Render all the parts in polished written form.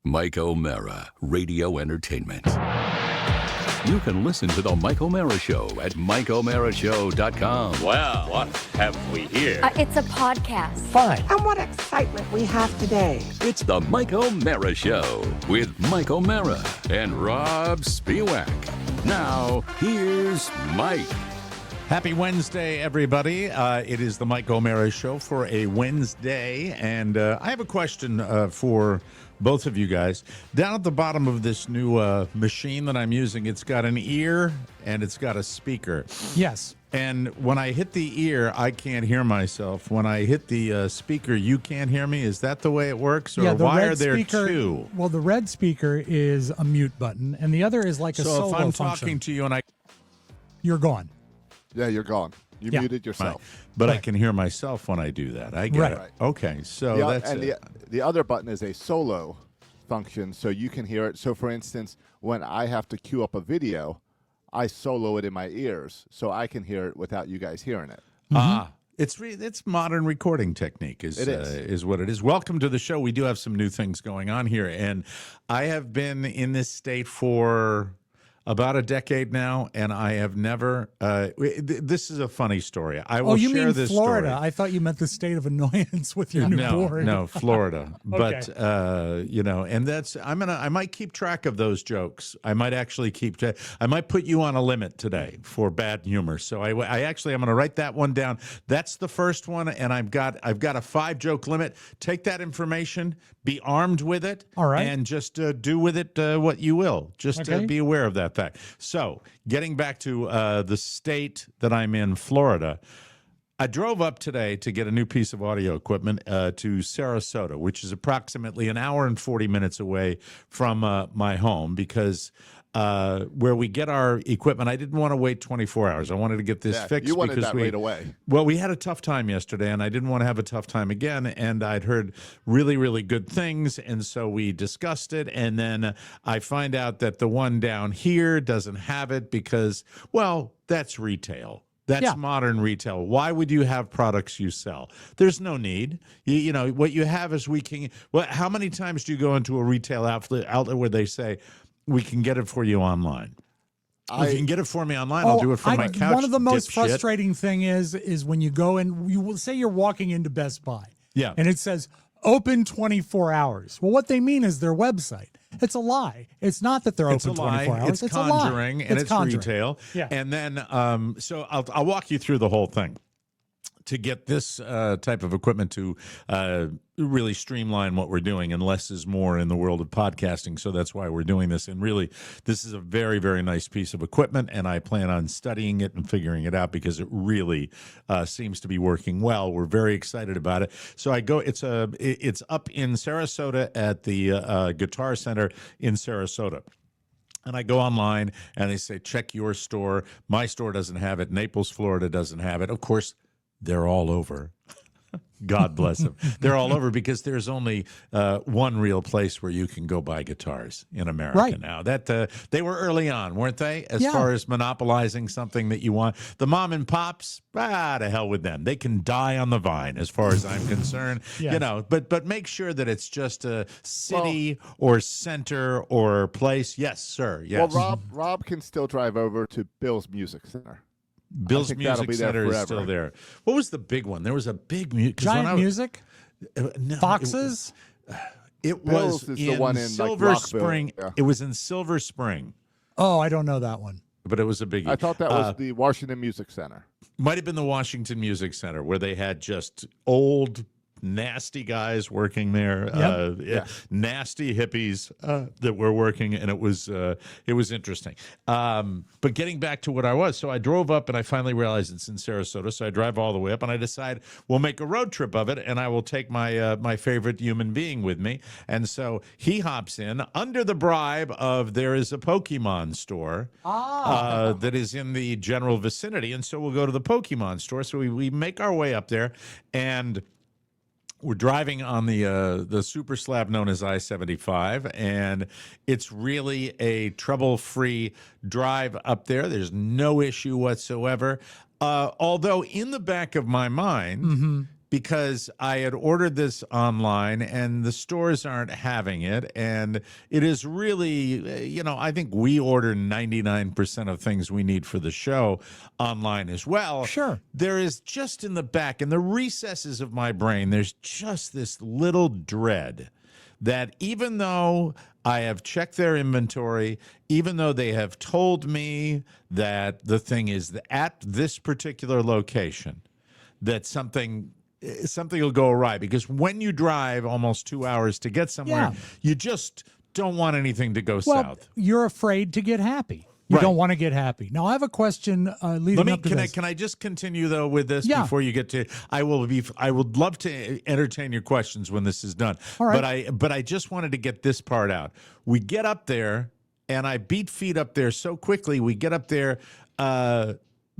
Mike O'Mara, Radio Entertainment. You can listen to The Mike O'Mara Show at MikeO'MaraShow.com. Well, what have we here? It's a podcast. Fine. And what excitement we have today. It's The Mike O'Mara Show with Mike O'Mara and Robb Spiewak. Now, here's Mike. Happy Wednesday, everybody. It is the Mike O'Mara Show for a Wednesday, and I have a question for both of you guys. Down at the bottom of this new machine that I'm using, it's got an ear and it's got a speaker. Yes. And when I hit the ear, I can't hear myself. When I hit the speaker, you can't hear me. Is that the way it works? Or Yeah, the why red are there speaker, two? Well, the red speaker is a mute button, and the other is like a So solo if I'm function. talking to you and You're gone. Yeah, you're gone. You Yeah. muted yourself. But I Right. can hear myself when I do that. I get Right. it. Okay, so The, that's and it. the other button is a solo function, so you can hear it. So, for instance, when I have to queue up a video, I solo it in my ears, so I can hear it without you guys hearing it. It's modern recording technique is what it is. Welcome to the show. We do have some new things going on here, and I have been in this state for about a decade now, and I have never. This is a funny story. I will you share mean this Florida? story. I thought you meant the state of annoyance with your new board. No, Florida. Okay. But and that's I might keep track of those jokes. I might actually I might put you on a limit today for bad humor. So I'm going to write that one down. That's the first one, and I've got a 5-joke limit. Take that information, be armed with it, All right. and just do with it what you will. Just Okay. be aware of that fact. So, getting back to the state that I'm in, Florida, I drove up today to get a new piece of audio equipment to Sarasota, which is approximately an hour and 40 minutes away from my home, because where we get our equipment, I didn't want to wait 24 hours. I wanted to get this fixed. You wanted because that right away. Well, we had a tough time yesterday, and I didn't want to have a tough time again. And I'd heard really, really good things, and so we discussed it. And then I find out that the one down here doesn't have it because, well, that's retail. That's modern retail. Why would you have products you sell? There's no need. You know, what you have is how many times do you go into a retail outlet where they say, we can get it for you online? If you can get it for me online, I'll do it from my couch. One of the most dipshit. frustrating thing is when you go and you will say you're walking into Best Buy. Yeah. And it says open 24 hours. Well, what they mean is their website. It's a lie. It's not that they're It's open a lie. 24 hours. It's a lie. conjuring, and it's conjuring. retail. Yeah. And then, so I'll walk you through the whole thing to get this type of equipment to really streamline what we're doing, and less is more in the world of podcasting. So that's why we're doing this. And really, this is a very, very nice piece of equipment, and I plan on studying it and figuring it out because it really seems to be working well. We're very excited about it. So I go. It's up in Sarasota at the Guitar Center in Sarasota. And I go online, and they say, check your store. My store doesn't have it. Naples, Florida doesn't have it. Of course, they're all over. God bless them. They're all over because there's only one real place where you can go buy guitars in America Right. now. That they were early on, weren't they? As Yeah. far as monopolizing something that you want. The mom and pops, to hell with them. They can die on the vine, as far as I'm concerned. Yes. You know, but make sure that it's just a city or center or place. Yes, sir. Yes. Well, Rob can still drive over to Bill's Music Center. Bill's think that'll Music be there Center is forever. still there. What was the big one? There was a big Giant Music? no, Foxes? It Bill's was is the one in, like, Silver Rockville. Spring. Yeah. It was in Silver Spring, Oh, I don't know that one. but it was a biggie. I thought that was the Washington Music Center. Might have been the Washington Music Center, where they had just old, nasty guys working there. Nasty hippies that were working, and it was interesting. But getting back to what I was, so I drove up, and I finally realized it's in Sarasota. So I drive all the way up, and I decide we'll make a road trip of it, and I will take my my favorite human being with me. And so he hops in under the bribe of there is a Pokemon store that is in the general vicinity, and so we'll go to the Pokemon store. So we make our way up there, and we're driving on the super slab known as I-75, and it's really a trouble-free drive up there. There's no issue whatsoever. Although in the back of my mind, because I had ordered this online and the stores aren't having it. And it is really, I think we order 99% of things we need for the show online as well. Sure. There is just in the back, in the recesses of my brain, there's just this little dread that even though I have checked their inventory, even though they have told me that the thing is at this particular location, that something will go awry. Because when you drive almost 2 hours to get somewhere, you just don't want anything to go south. You're afraid to get happy. You Right. don't want to get happy. Now, I have a question leading up to this. Can I just continue though with this before you get to? I would love to entertain your questions when this is done. All right. But I just wanted to get this part out. We get up there, and I beat feet up there so quickly. We get up there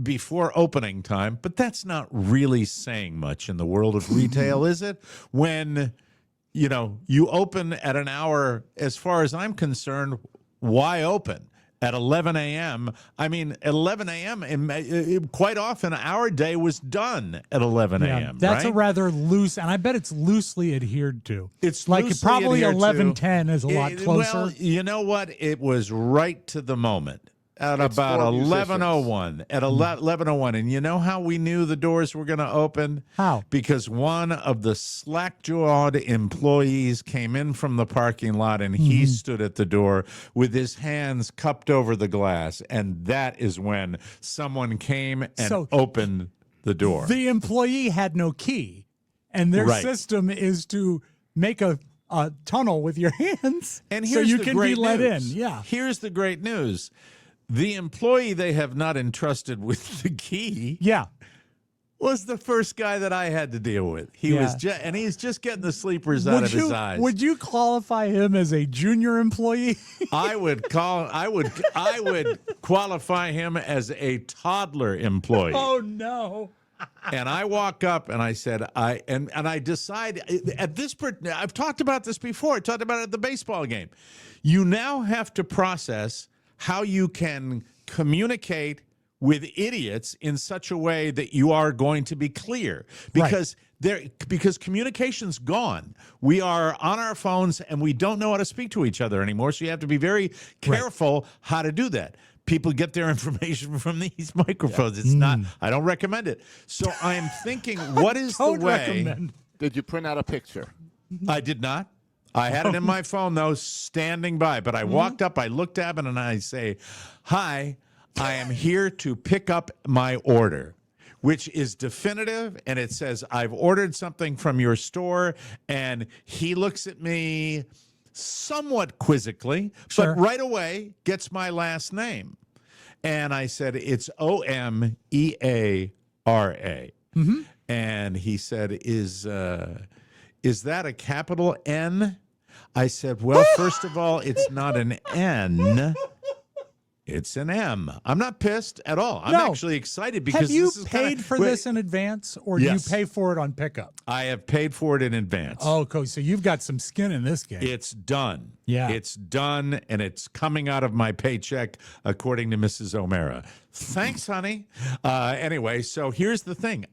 before opening time, but that's not really saying much in the world of retail, is it? When you open at an hour, as far as I'm concerned, why open? At 11 a.m., I mean, at 11 a.m., quite often our day was done at 11 a.m. That's right? a rather loose, and I bet it's loosely adhered to. It's like loosely probably adhered to. 11:10 is a lot closer. Well, you know what? It was right to the moment. At It's about for 11:01. At 11:01. And you know how we knew the doors were going to open? How? Because one of the slack-jawed employees came in from the parking lot, and he stood at the door with his hands cupped over the glass. And that is when someone came and opened the door. The employee had no key, and their Right. system is to make a tunnel with your hands And so here's you the can great be let news. in. Yeah. Here's the great news. The employee they have not entrusted with the key Yeah. was the first guy that I had to deal with. He was and he's just getting the sleepers out Would of his eyes. Would you qualify him as a junior employee? I would qualify him as a toddler employee. Oh no. And I walk up and I said, I decide at this I've talked about this before. I talked about it at the baseball game. You now have to process how you can communicate with idiots in such a way that you are going to be clear, because because communication's gone. We are on our phones and we don't know how to speak to each other anymore. So you have to be very careful how to do that. People get their information from these microphones. It's not, I don't recommend it. So I am thinking, what is the way? Did you print out a picture? I did not. I had it in my phone, though, standing by. But I walked up, I looked at him, and I say, "Hi, I am here to pick up my order," which is definitive. And it says, "I've ordered something from your store." And he looks at me somewhat quizzically, but right away gets my last name. And I said, "It's Omeara." And he said, is that a capital N? I said, "Well, first of all, it's not an N. It's an M." I'm not pissed at all. I'm actually excited because have you this is paid for this in advance, or do you pay for it on pickup? I have paid for it in advance. Oh, cool. So you've got some skin in this game. It's done. Yeah. It's done, and it's coming out of my paycheck, according to Mrs. O'Mara. Thanks, honey. Anyway, so here's the thing.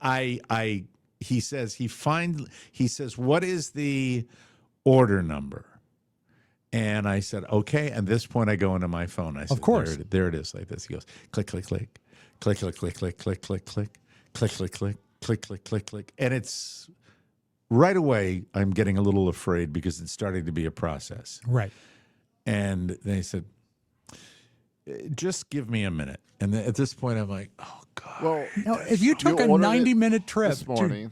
He says, "What is the order number?" And I said, "Okay." At this point, I go into my phone. I said, "Of course, there it is, like this." He goes, "Click, click, click, click, click, click, click, click, click, click, click, click, click, click, click, click, click," and it's right away. I'm getting a little afraid because it's starting to be a process. Right. And they said, "Just give me a minute." And then at this point, I'm like, "Oh God." Well, now, if you took a ordered it 90-minute trip this morning,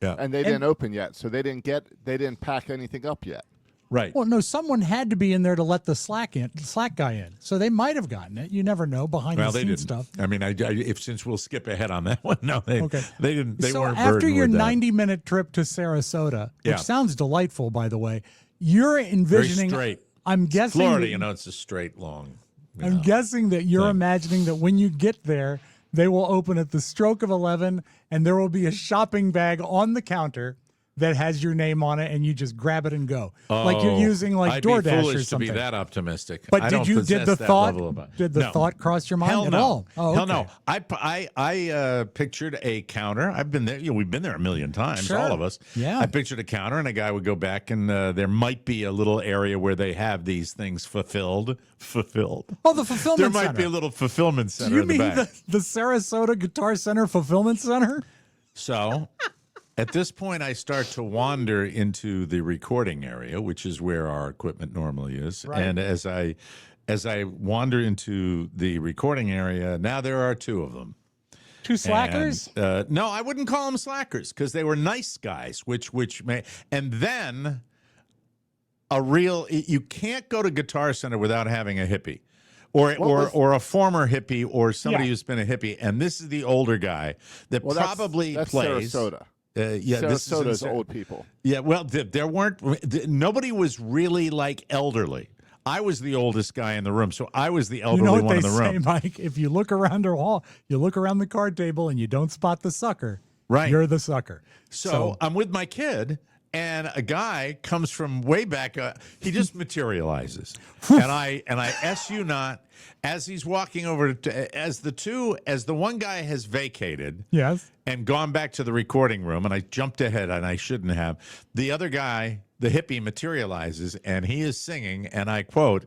and they didn't open yet, so they didn't pack anything up yet. Right. Well, no, someone had to be in there to let the Slack guy in. So they might have gotten it. You never know behind the they scenes didn't. stuff. I mean, since we'll skip ahead on that one, no, they didn't. They so weren't after burdened your with that. 90-minute trip to Sarasota, which sounds delightful, by the way, you're envisioning. Very straight. I'm guessing Florida, that, it's a straight long. I'm guessing that you're imagining that when you get there, they will open at the stroke of 11, and there will be a shopping bag on the counter that has your name on it, and you just grab it and go, like you're using like I'd DoorDash be foolish or something. to be that optimistic. But I did don't you possess did the that thought level of- did the No. thought cross your mind Hell at no. all? Oh, Hell okay. no. I pictured a counter. I've been there. We've been there a million times, Sure. all of us. Yeah. I pictured a counter, and a guy would go back, and there might be a little area where they have these things fulfilled. Oh, the fulfillment There might center. be a little fulfillment Do center you in the mean back. the Sarasota Guitar Center Fulfillment Center? So at this point, I start to wander into the recording area, which is where our equipment normally is. Right. And as I wander into the recording area, now there are two of them. Two slackers? And, no, I wouldn't call them slackers because they were nice guys, which may. And then you can't go to Guitar Center without having a hippie. Or a former hippie or somebody Yeah. who's been a hippie. And this is the older guy that Well, probably that's plays. Sarasota. Yeah, this is in Sarasota's old people. Yeah, well, there weren't. Nobody was really like elderly. I was the oldest guy in the room, so I was the You elderly know what one they in the say, room. Mike? If you look around the hall, you look around the card table, and you don't spot the sucker, Right. you're the sucker. So I'm with my kid, and a guy comes from way back. He just materializes, and I s you not. As he's walking over to, as the one guy has vacated, Yes. and gone back to the recording room, and I jumped ahead, and I shouldn't have. The other guy, the hippie, materializes, and he is singing, and I quote,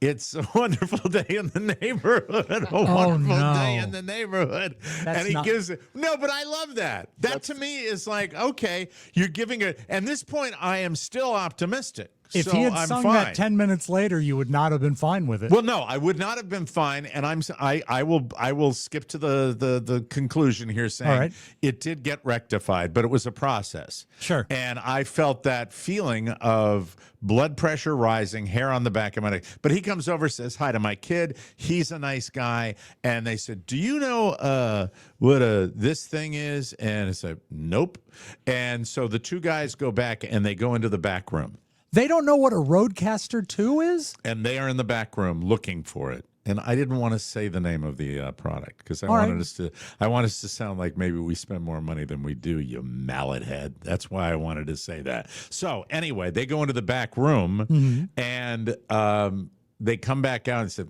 "It's a wonderful day in the neighborhood, a wonderful no. day in the neighborhood." That's and he not- gives it. No, but I love that. That to me is like, okay, you're giving it. At this point, I am still optimistic. If so he had I'm sung fine. that 10 minutes later, you would not have been fine with it. Well, no, I would not have been fine, and I will skip to the conclusion here, saying All right. it did get rectified, but it was a process. Sure. And I felt that feeling of blood pressure rising, hair on the back of my neck. But he comes over, says hi to my kid. He's a nice guy, and they said, "Do you know what this thing is?" And I said, "Nope." And so the two guys go back, and they go into the back room. They don't know what a Roadcaster 2 is? And they are in the back room looking for it. And I didn't want to say the name of the product because I All wanted right. us to sound like maybe we spend more money than we do, you mallet head. That's why I wanted to say that. So anyway, they go into the back room and they come back out and said,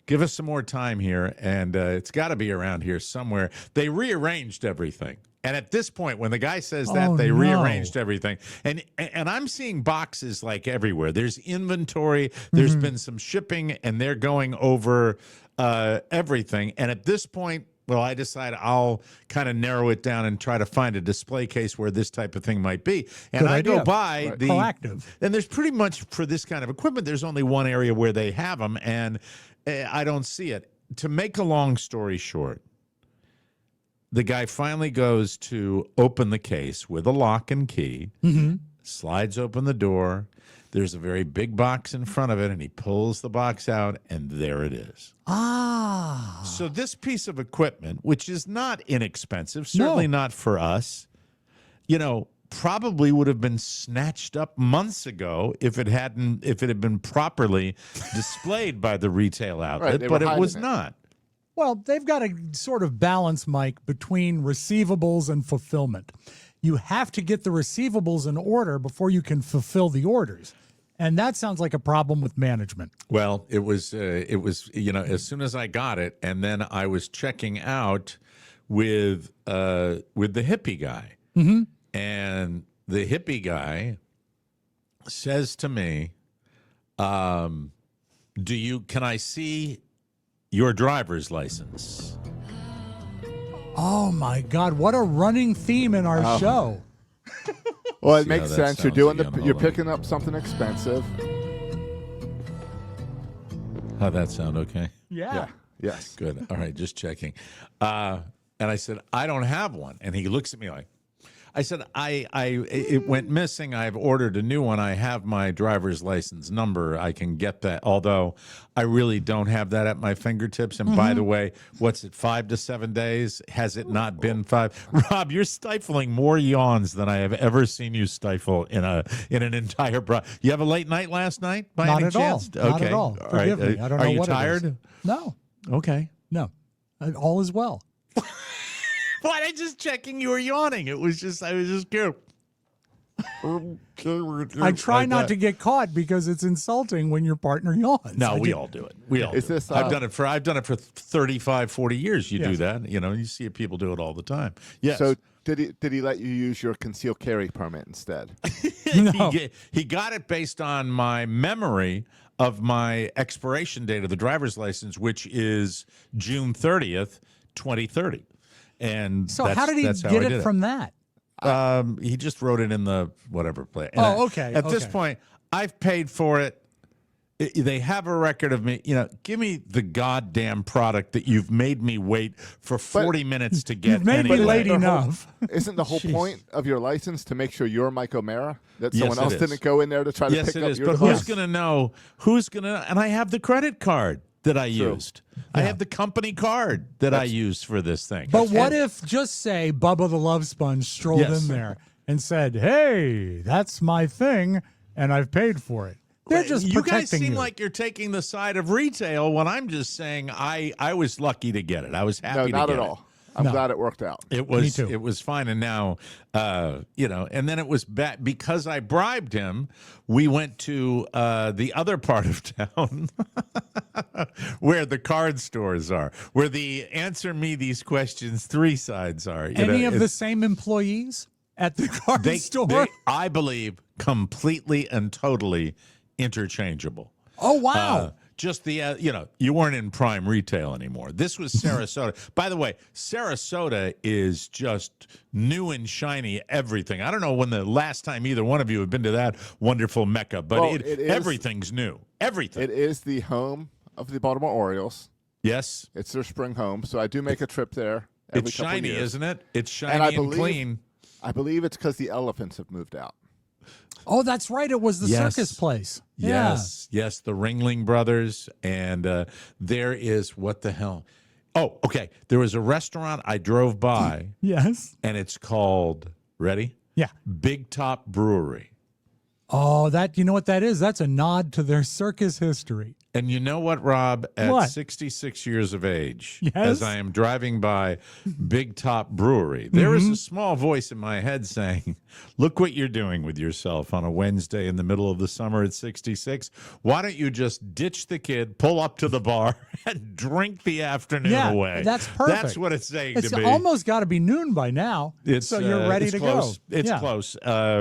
"Give us some more time here, and it's got to be around here somewhere." They rearranged everything. And at this point, when the guy says that, Oh, they no. rearranged everything. And I'm seeing boxes like everywhere. There's inventory. There's been some shipping, and they're going over everything. And at this point, well, I decide I'll kind of narrow it down and try to find a display case where this type of thing might be. And Good I idea. go by Right. the Proactive. And there's pretty much for this kind of equipment, there's only one area where they have them, and I don't see it. To make a long story short, the guy finally goes to open the case with a lock and key, slides open the door. There's a very big box in front of it, and he pulls the box out, and there it is. Ah. So this piece of equipment, which is not inexpensive, certainly not for us, probably would have been snatched up months ago if it had been properly displayed by the retail outlet, they but were it was hiding it. not. Well, they've got to sort of balance, Mike, between receivables and fulfillment. You have to get the receivables in order before you can fulfill the orders. And that sounds like a problem with management. Well, it was as soon as I got it, and then I was checking out with the hippie guy, and the hippie guy says to me, "Can I see your driver's license?" Oh, my God. What a running theme in our show. Well, it See how makes that sense. You're sounds doing again. you're Hold on. picking up something expensive. How'd that sound? Okay. Yeah. Yes. Good. All right, just checking. And I said, "I don't have one." And he looks at me like, I said, it went missing. I've ordered a new one. I have my driver's license number. I can get that. Although I really don't have that at my fingertips. And by the way, what's it, 5 to 7 days? Has it not been 5? Rob, you're stifling more yawns than I have ever seen you stifle in an entire You have a late night last night by Not any at all. chance? Not at all. right. Forgive me. I don't know Are you what it is. tired? No. Okay. No. All is well. Why? I just checking you were yawning. I was just curious. I try not to get caught because it's insulting when your partner yawns. No, we all do it. We all Is do this, it. I've done it for 35, 40 years. You do Yes. that. You see people do it all the time. Yes. So did he let you use your concealed carry permit instead? No. He got it based on my memory of my expiration date of the driver's license, which is June 30th, 2030. And So how did he that's how get I it did from that? He just wrote it in the whatever play. And Okay. At this okay. point, I've paid for it. They have a record of me. Give me the goddamn product that you've made me wait for 40 minutes to get. You've made me anyway. late the whole- enough. Isn't the whole Jeez. point of your license to make sure you're Mike O'Mara? That Yes, someone it else is. didn't go in there to try to Yes, pick it up is. your But device? who's going to know? Who's going to? And I have the credit card that I True. used. I have the company card that I used for this thing. But what if, just say, Bubba the Love Sponge strolled Yes. in there and said, "Hey, that's my thing, and I've paid for it." They're just you guys protecting seem you. like you're taking the side of retail when I'm just saying I was lucky to get it. I was happy No, to not get at it. all. I'm No. glad it worked out. It Me was too. it was fine, and now and then it was back because I bribed him. We went to the other part of town where the card stores are, where the answer me these questions 3 sides are. Any of the same employees at the card store? I believe, completely and totally interchangeable. Oh, wow. Just the, you weren't in prime retail anymore. This was Sarasota. By the way, Sarasota is just new and shiny everything. I don't know when the last time either one of you have been to that wonderful Mecca, but Well, it is- everything's new. Everything. It is the home of the Baltimore Orioles. Yes. It's their spring home, so I do make a trip there every It's couple shiny, years. isn't it? It's shiny And I and believe- clean. I believe it's because the elephants have moved out. Oh, that's right. It was the Yes. circus place. Yeah. Yes, the Ringling Brothers, and there is what the hell? Oh, okay. There was a restaurant I drove by, Yes. and it's called ready, Yeah. Big Top Brewery. Oh, you know what that is? That's a nod to their circus history. And you know what, Rob? At What? 66 years of age, Yes? as I am driving by Big Top Brewery, there is a small voice in my head saying, look what you're doing with yourself on a Wednesday in the middle of the summer at 66. Why don't you just ditch the kid, pull up to the bar, and drink the afternoon Yeah, away? that's perfect. That's what it's saying It's to me. almost got to be noon by now. So you're ready it's to close. go. It's Yeah. close.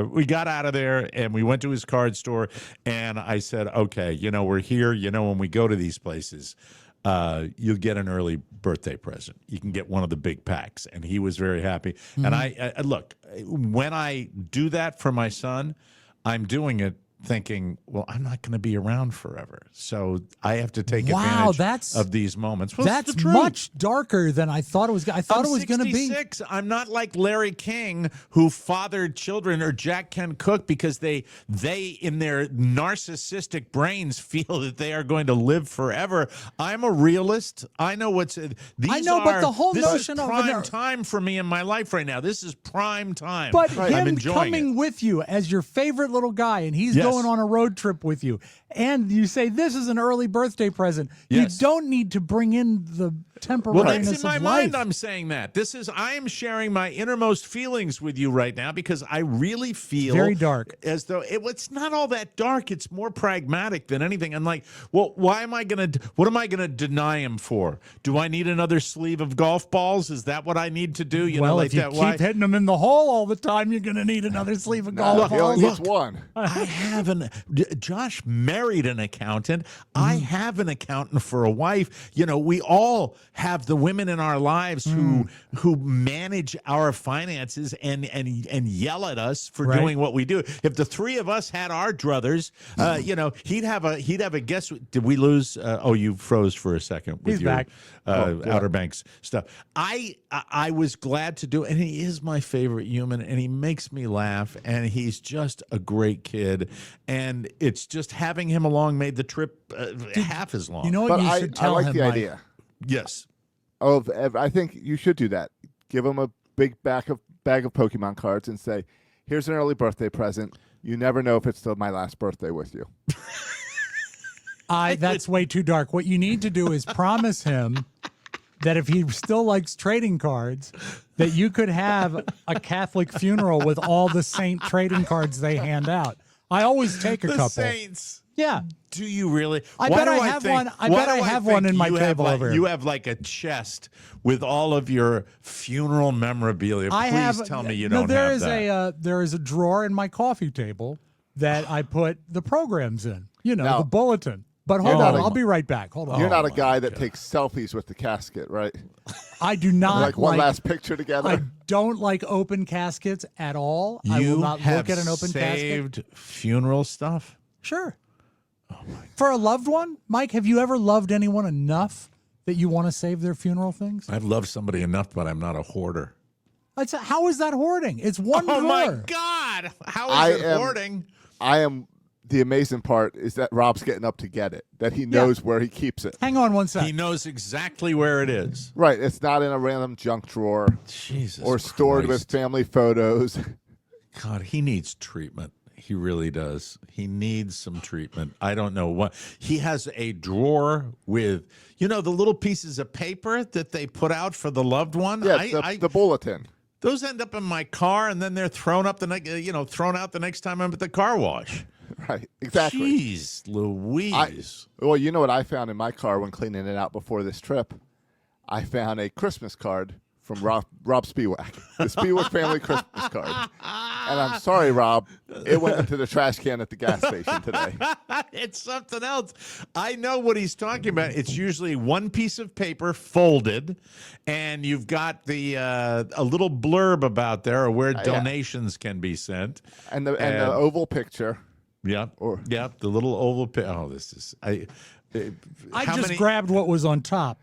We got out of there and we went to his card store, and I said, okay, we're here. When we go to these places, you'll get an early birthday present. You can get one of the big packs. And he was very happy. And I look, when I do that for my son, I'm doing it thinking, well, I'm not going to be around forever. So I have to take advantage of these moments. Well, it's That's the truth. much darker than I thought it was. I thought I'm it was going to be. 66. I'm not like Larry King, who fathered children, or Jack Kent Cooke, because they in their narcissistic brains feel that they are going to live forever. I'm a realist. I know but the whole notion this is of prime time for me in my life right now. This is prime time. But I'm him enjoying coming it. with you as your favorite little guy, and he's Yes. going on a road trip with you, and you say this is an early birthday present. Yes. You don't need to bring in the Well, temporariness that's in my of mind. life. I'm saying that I am sharing my innermost feelings with you right now, because I really feel Very dark. as though it's not all that dark. It's more pragmatic than anything. I'm like, well, what am I going to deny him for? Do I need another sleeve of golf balls? Is that what I need to do? If you keep hitting them in the hole all the time, you're going to need another sleeve of golf He only balls. gets one. I have Josh married an accountant. I have an accountant for a wife. We all have the women in our lives who manage our finances and yell at us for Right. doing what we do. If the 3 of us had our druthers, he'd have a guess. Did we lose? You froze for a second with He's your back. Outer Banks stuff. I was glad to do it, and he is my favorite human, and he makes me laugh, and he's just a great kid, and it's just having him along made the trip half as long. You know what But you I should tell like him, the Mike? idea. Yes. I think you should do that. Give him a big bag of Pokemon cards and say, here's an early birthday present. You never know if it's still my last birthday with you. That's way too dark. What you need to do is promise him that if he still likes trading cards, that you could have a Catholic funeral with all the saint trading cards they hand out. I always take a The couple. Saints. Yeah. Do you really? I Why bet do I have think- one. I why bet do I have think one in my you have table like, over here. You have like a chest with all of your funeral memorabilia. I Please have, tell me you no, don't there have is that. there is a drawer in my coffee table that I put the programs in. You know, Now- the bulletin. But hold not on, a- I'll be right back. Hold on. You're not a guy that takes selfies with the casket, right? I do not Like one last picture together. I don't like open caskets at all. I will You not have look at an open casket. saved funeral stuff. Sure. For a loved one, Mike, have you ever loved anyone enough that you want to save their funeral things? I've loved somebody enough, but I'm not a hoarder. How is that hoarding? It's one Oh drawer. my God! How I is it am- hoarding? I am. The amazing part is that Rob's getting up to get it. That he knows where he keeps it. Hang on one sec. He knows exactly where it is. Right. It's not in a random junk drawer Jesus, or stored with Christ. family photos. God, he needs treatment. He really does. He needs some treatment. I don't know what. He has a drawer with, the little pieces of paper that they put out for the loved one. Yeah, the bulletin. Those end up in my car, and then they're thrown out the next time I'm at the car wash. Right. Exactly. Jeez, Louise. Well, you know what I found in my car when cleaning it out before this trip? I found a Christmas card from Robb Spiewak, the Spiewak family Christmas card. And I'm sorry, Rob, it went into the trash can at the gas station today. It's something else. I know what he's talking about. It's usually one piece of paper folded, and you've got the a little blurb about there or where donations can be sent. And the oval picture. Yeah, the little oval. Oh, this is I just grabbed what was on top.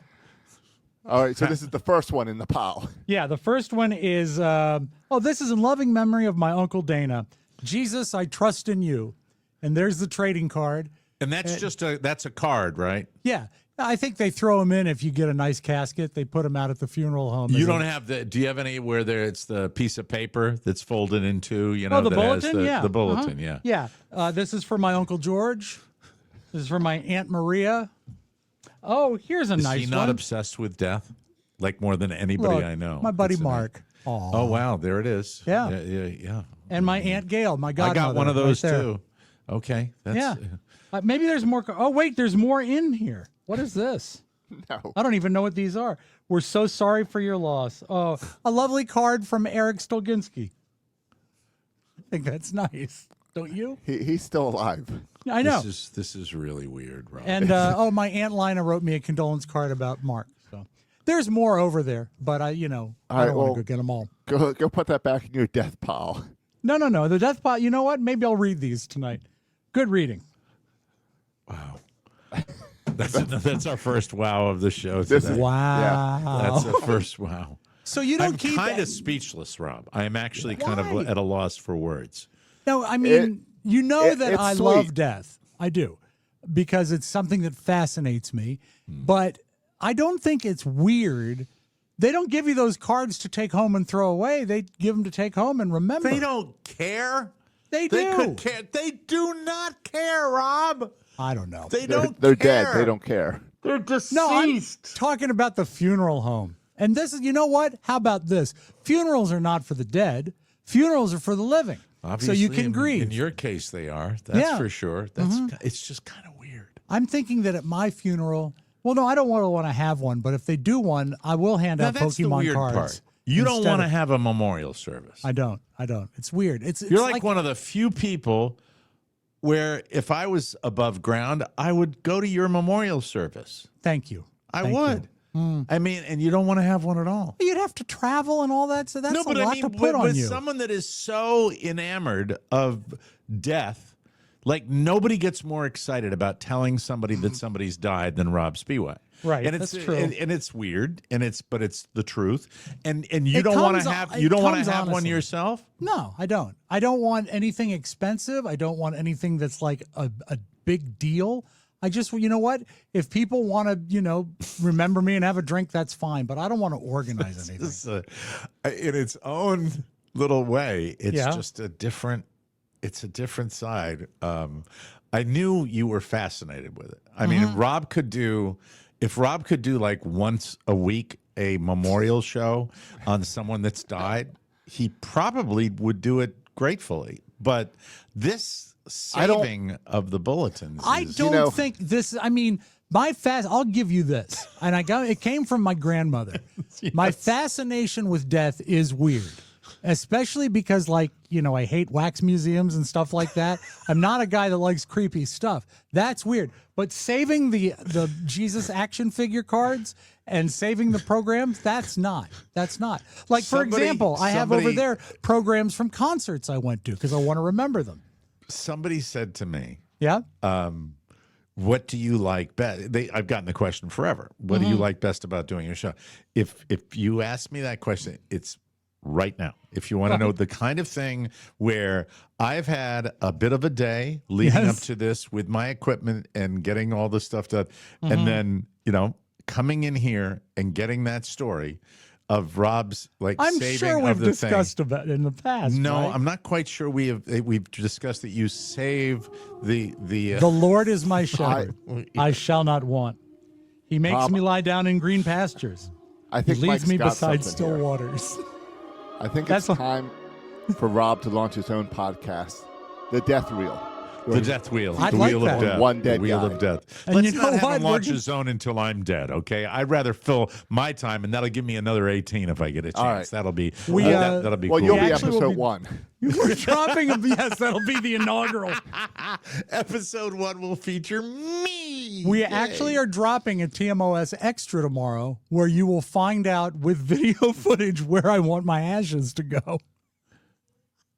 All right, so this is the first one in the pile. Yeah, the first one is, this is in loving memory of my Uncle Dana. Jesus, I trust in you. And there's the trading card. And that's that's a card, right? Yeah. I think they throw them in if you get a nice casket. They put them out at the funeral home. You don't have do you have any where it's the piece of paper that's folded in two, the that bulletin? has Yeah. the bulletin, yeah. Yeah. This is for my Uncle George. This is for my Aunt Maria. Oh, here's a Is nice he not one. obsessed with death? Like more than anybody Look, I know. my buddy That's Mark. Aw. Oh, wow. There it is. Yeah. Yeah. And my Aunt Gail, my I godmother. got one of those right there. too. Okay. That's, Yeah. Maybe there's more. Oh, wait, there's more in here. What is this? No. I don't even know what these are. We're so sorry for your loss. Oh, a lovely card from Eric Stolginski. I think that's nice. Don't you? He's still alive. I know. This is really weird, Rob. And my Aunt Lina wrote me a condolence card about Mark. So there's more over there, but I don't want to go get them all. Go put that back in your death pile. No. The death pot. You know what? Maybe I'll read these tonight. Good reading. Wow. That's our first wow of the show today. Wow. That's the first wow. So you don't I'm keep kind of speechless, Rob. I am actually kind Why? of at a loss for words. No, I mean, that it's I sweet. love death. I do. Because it's something that fascinates me. But I don't think it's weird. They don't give you those cards to take home and throw away. They give them to take home and remember. They don't care. They They do. could care. They do not care, Rob. I don't know. They're dead. They don't care. They're deceased. No, I'm talking about the funeral home. And this is, you know what? How about this? Funerals are not for the dead. Funerals are for the living. Obviously, so you can grieve. In your case, they are. That's Yeah. for sure. That's It's just kind of weird. I'm thinking that at my funeral, well, no, I don't want to have one, but if they do one, I will hand Now, out that's the Pokemon weird cards. part. You don't instead want to of- have a memorial service. I don't. It's weird. You're like one of the few people where if I was above ground, I would go to your memorial service. Thank you. I Thank would. you. I mean, and you don't want to have one at all. You'd have to travel and all that, so that's a lot to put on with you. someone that is so enamored of death, like nobody gets more excited about telling somebody that somebody's died than Robb Spiewak. Right, and it's that's true. And it's weird, but it's the truth. And you It don't want comes- to have it you don't want comes to have one honestly. yourself. No, I don't. I don't want anything expensive. I don't want anything that's like a big deal. I just, you know what? If people want to, remember me and have a drink, that's fine. But I don't want to organize anything. In its own little way, it's Yeah. just a different. It's a different side. I knew you were fascinated with it. I mean, Rob could do. If Rob could do like once a week a memorial show on someone that's died, he probably would do it gratefully. But this saving of the bulletins, I don't think this. I mean, my I'll give you this, and it came from my grandmother. Yes. My fascination with death is weird, especially because, like, I hate wax museums and stuff like that. I'm not a guy that likes creepy stuff. That's weird. But saving the Jesus action figure cards and saving the programs, that's not. Like, for example, I have over there programs from concerts I went to because I want to remember them. Somebody said to me, Yeah. what do you like best? I've gotten the question forever. What do you like best about doing your show? If you ask me that question, it's right now. If you want to know the kind of thing where I've had a bit of a day leading up to this with my equipment and getting all the stuff done, and then, coming in here and getting that story of Rob's I'm saving sure of we've the discussed thing. about it in the past. No, right? I'm not quite sure we've discussed that you save the The Lord is my shepherd; I shall not want. He makes Rob, me lie down in green pastures. I think He leads Mike's me got beside something still here. waters. I think That's it's time for Rob to launch his own podcast, The Death Reel. The death wheel. I'd the like wheel that. of death. One dead the wheel guy. of death. And Let's you not know have what? him launch his own until I'm dead, okay? I'd rather fill my time, and that'll give me another 18 if I get a chance. All right. That'll be that'll be Well, cool. you'll be Actually, we'll episode be- 1. We're dropping a yes. That'll be the inaugural. Episode 1 will feature me. We actually are dropping a TMOS extra tomorrow, where you will find out with video footage where I want my ashes to go.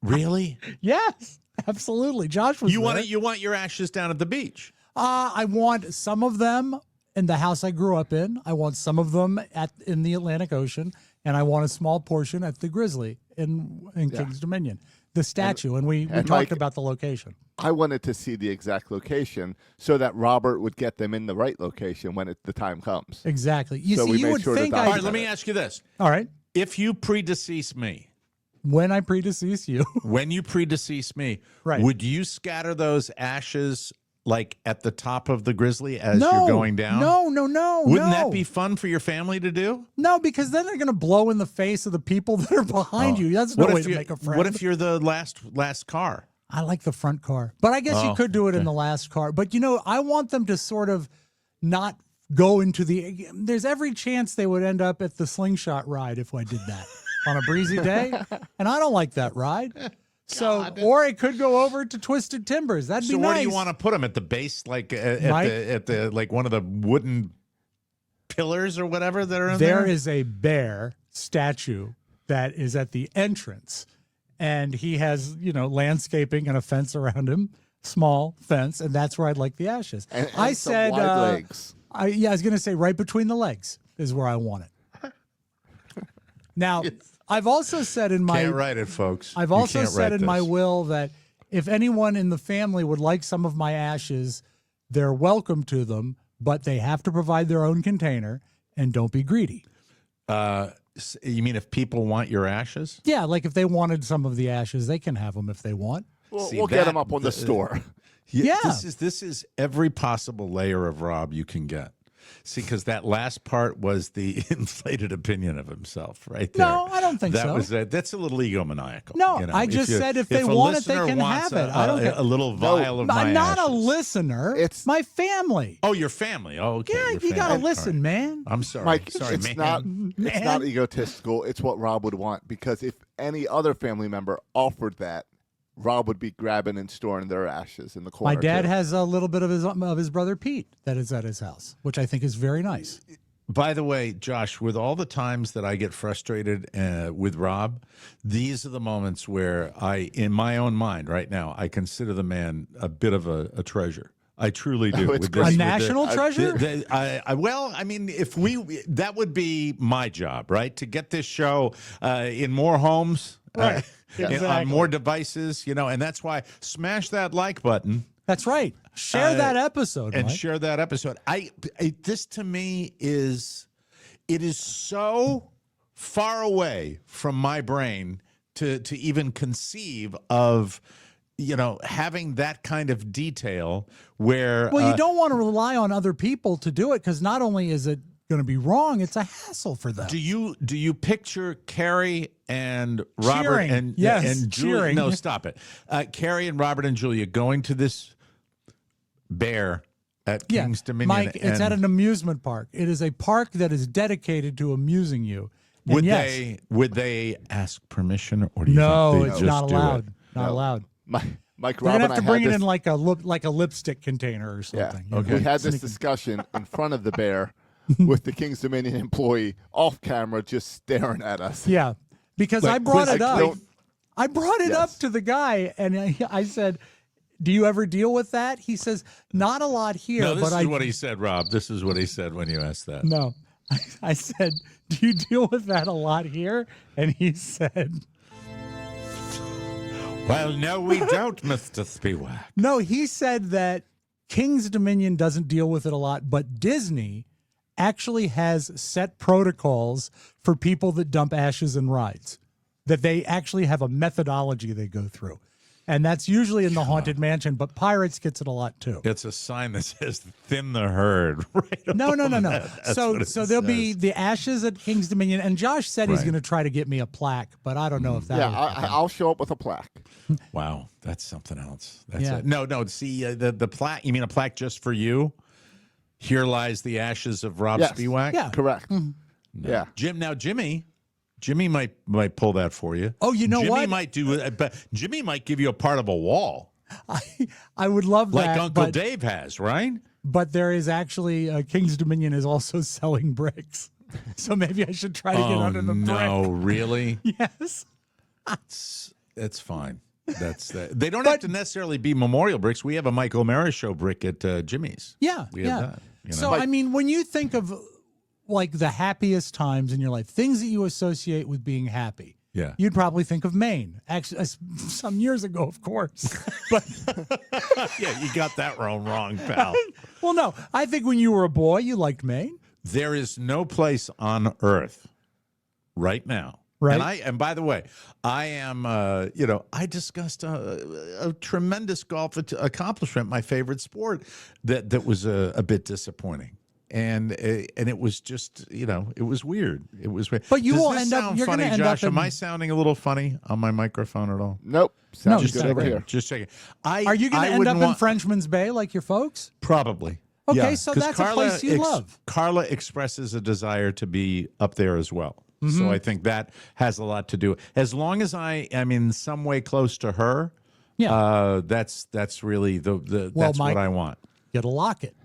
Really? Yes, absolutely. Josh was You there. want your ashes down at the beach? I want some of them in the house I grew up in. I want some of them in the Atlantic Ocean, and I want a small portion at the Grizzly in King's Dominion, the statue. And we talked Mike, about the location. I wanted to see the exact location so that Robert would get them in the right location when the time comes. Exactly. You So see, we you made would sure to think document All right, let me ask you this. All right. If you predecease me, When I predecease you, when you predecease me, Right. would you scatter those ashes like at the top of the Grizzly as you're going down? No. Wouldn't that be fun for your family to do? No, because then they're going to blow in the face of the people that are behind you. That's no way to make a friend. What if you're the last car? I like the front car, but I guess you could do it in the last car. But I want them to sort of not go into the. There's every chance they would end up at the slingshot ride if I did that on a breezy day, and I don't like that ride. So, or it could go over to Twisted Timbers. That'd be So nice. where do you want to put them? At the base, like Mike? at the like one of the wooden pillars or whatever that are in there? There is a bear statue that is at the entrance, and he has landscaping and a fence around him, small fence, and that's where I'd like the ashes. And I some said, wide legs. I was going to say right between the legs is where I want it. Now, I've also said in my Can't write it, folks. I've You also can't said write in my this. will that if anyone in the family would like some of my ashes, they're welcome to them, but they have to provide their own container and don't be greedy. You mean if people want your ashes? Yeah, like if they wanted some of the ashes, they can have them if they want. We'll get them up on the store. Yeah. This is every possible layer of Rob you can get. See, because that last part was the inflated opinion of himself, right there. No, I don't think that so. Was that's a little egomaniacal. No, I just said if they a want it, they listener can wants have it. I don't care. a little vial of my I'm not a ashes. listener. It's- my family. Oh, your family. Oh, okay. Yeah, your you got to family. listen, All right. man. I'm sorry. Mike, sorry, it's man. not egotistical. It's what Rob would want, because if any other family member offered that, Rob would be grabbing and storing their ashes in the corner. My dad too. has a little bit of his brother Pete that is at his house, which I think is very nice. By the way, Josh, with all the times that I get frustrated with Rob, these are the moments where in my own mind right now, I consider the man a bit of a treasure. I truly do. Oh, it's With great. this- A with national treasure? Well, I mean, that would be my job, right? To get this show in more homes, Right. on Exactly. more devices, and that's why smash that like button. That's right. Share that episode, And Mike. share that episode. This to me is so far away from my brain to even conceive of having that kind of detail where Well, you don't want to rely on other people to do it because not only is it going to be wrong, it's a hassle for them. do you picture Carrie and Robert Cheering. and Yes, and Julia? cheering. No, stop it. Carrie and Robert and Julia going to this bear at King's Dominion. Mike, it's at an amusement park. It is a park that is dedicated to amusing you. And Would they ask permission, or do you No, think they it's just not do allowed. it? Not allowed. Mike, They're Rob, gonna and have to I bring had it this, in like a lipstick container or Yeah. something. Okay. We had this discussion in front of the bear with the King's Dominion employee off camera, just staring at us. Yeah, because Like, I brought it up. don't- I brought it up Yes. to the guy, and I said, "Do you ever deal with that?" He says, "Not a lot here." No, this but is what he said, Rob. This is what he said when you asked that. No, I said, "Do you deal with that a lot here?" And he said, Well, no, we don't, Mr. Spiewak. "No." He said that King's Dominion doesn't deal with it a lot, but Disney actually has set protocols for people that dump ashes in rides. That they actually have a methodology they go through. And that's usually in the Haunted Mansion, but Pirates gets it a lot too. It's a sign that says "thin the herd." Right? No. That's So what it there'll be says. the ashes at King's Dominion, and Josh said he's Right. going to try to get me a plaque, but I don't know if that. Yeah, would happen. I'll show up with a plaque. Wow, that's something else. That's Yeah. it. No. See, the plaque. You mean a plaque just for you? Here lies the ashes of Robb Yes. Spiewak. Yeah. Correct. Mm-hmm. Yeah. Jimmy might pull that for you. Oh, you know Jimmy what? might do it, but Jimmy might give you a part of a wall I would love like that. Uncle but, Dave has, right? But there is actually King's Dominion is also selling bricks, so maybe I should try to get under the no, brick. really? Yes. It's fine. That's that. They don't have to necessarily be memorial bricks. We have a Mike O'Mara show brick at Jimmy's. Yeah. We have that. You know? So I mean, when you think of like the happiest times in your life, things that you associate with being happy. Yeah. You'd probably think of Maine. Actually, some years ago, of course. But yeah, you got that wrong, pal. well, no, I think when you were a boy, you liked Maine. There is no place on earth right now. Right. And by the way, I am, I discussed a tremendous golf accomplishment, my favorite sport, that was a bit disappointing. And it was just, it was weird. It was weird. But you Does will this end up- sound you're funny, gonna end Josh? up in- Am I sounding a little funny on my microphone at all? Nope. Sounds just good checking. over here. Just checking. Are you going to end up in Frenchman's Bay like your folks? Probably. Okay, Yeah, so 'cause that's a place you love. Carla expresses a desire to be up there as well. Mm-hmm. So I think that has a lot to do. As long as I am in some way close to her, Yeah. that's really Well, that's Mike- what I want. Get a locket.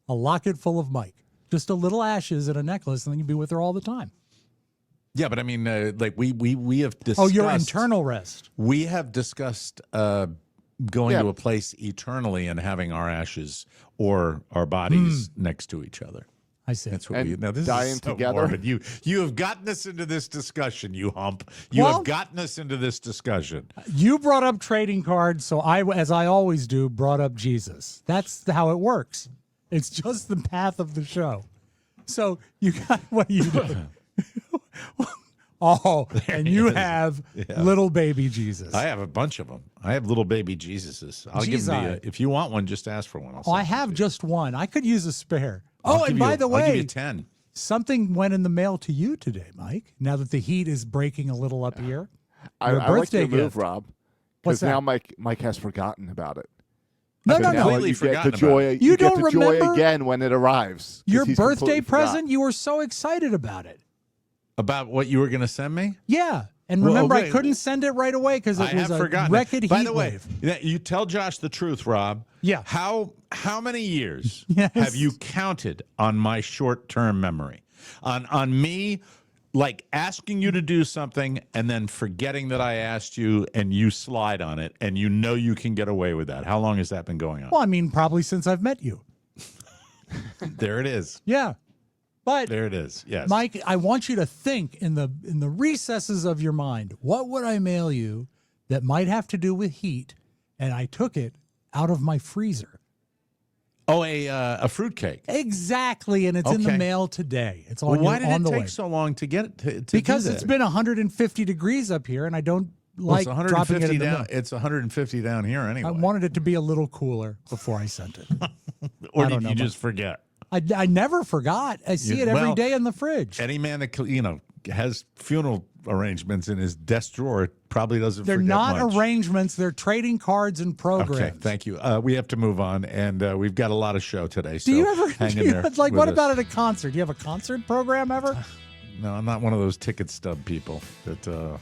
A locket full of Mike. Just a little ashes and a necklace, and then you'd be with her all the time. Yeah, but I mean, like we have discussed. Oh, your internal rest. We have discussed going Yeah. to a place eternally and having our ashes or our bodies next to each other. I see. That's what And we. Now this dying is so together. morbid. You have gotten us into this discussion, you hump. You Well- have gotten us into this discussion. You brought up trading cards, so I, as I always do, brought up Jesus. That's how it works. It's just the path of the show. So you got what you do. Oh, and you have little baby Jesus. I have a bunch of them. I have little baby Jesuses. I'll give them to you. If you want one, just ask for one. Oh, I have just one. I could use a spare. I'll Oh, and give by you- the I'll give way, you 10. something went in the mail to you today, Mike. Now that the heat is breaking a little up here. I Your like birthday your move, gift. Rob. What's Because now that? Mike has forgotten about it. No, So no, now no. Completely you get forgotten the about joy. it. You get don't the joy remember again when it arrives. 'cause Your he's birthday completely forgot. present, you were so excited about it. About what you were going to send me? Yeah. And Well, remember, I okay. couldn't send it right away because I it was have a forgotten. wrecked heat By the way, wave. you tell Josh the truth, Rob. Yeah. How many years Yes. have you counted on my short-term memory? On me, like asking you to do something and then forgetting that I asked you and you slide on it and you can get away with that. How long has that been going on? Well, I mean, probably since I've met you. There it is. Yeah. But There it is. Yes. Mike, I want you to think in the recesses of your mind, what would I mail you that might have to do with heat? And I took it out of my freezer. Oh, a fruitcake. Exactly, and it's in the Okay. mail today. It's on, Well, why your, did on it the take way. so long to get it to Because do it's that? been 150 degrees up here, and I don't like it's dropping it 150 in the down. middle. It's 150 down here anyway. I wanted it to be a little cooler before I sent it. or I did don't know, you Mike. just forget? I never forgot. I see it every day in the fridge. Any man that has funeral arrangements in his desk drawer probably doesn't. They're forget not much. arrangements. They're trading cards and programs. Okay, thank you. We have to move on, and we've got a lot of show today. So Do you ever? hang do in you- there like, with what us. about at a concert? Do you have a concert program ever? No, I'm not one of those ticket stub people that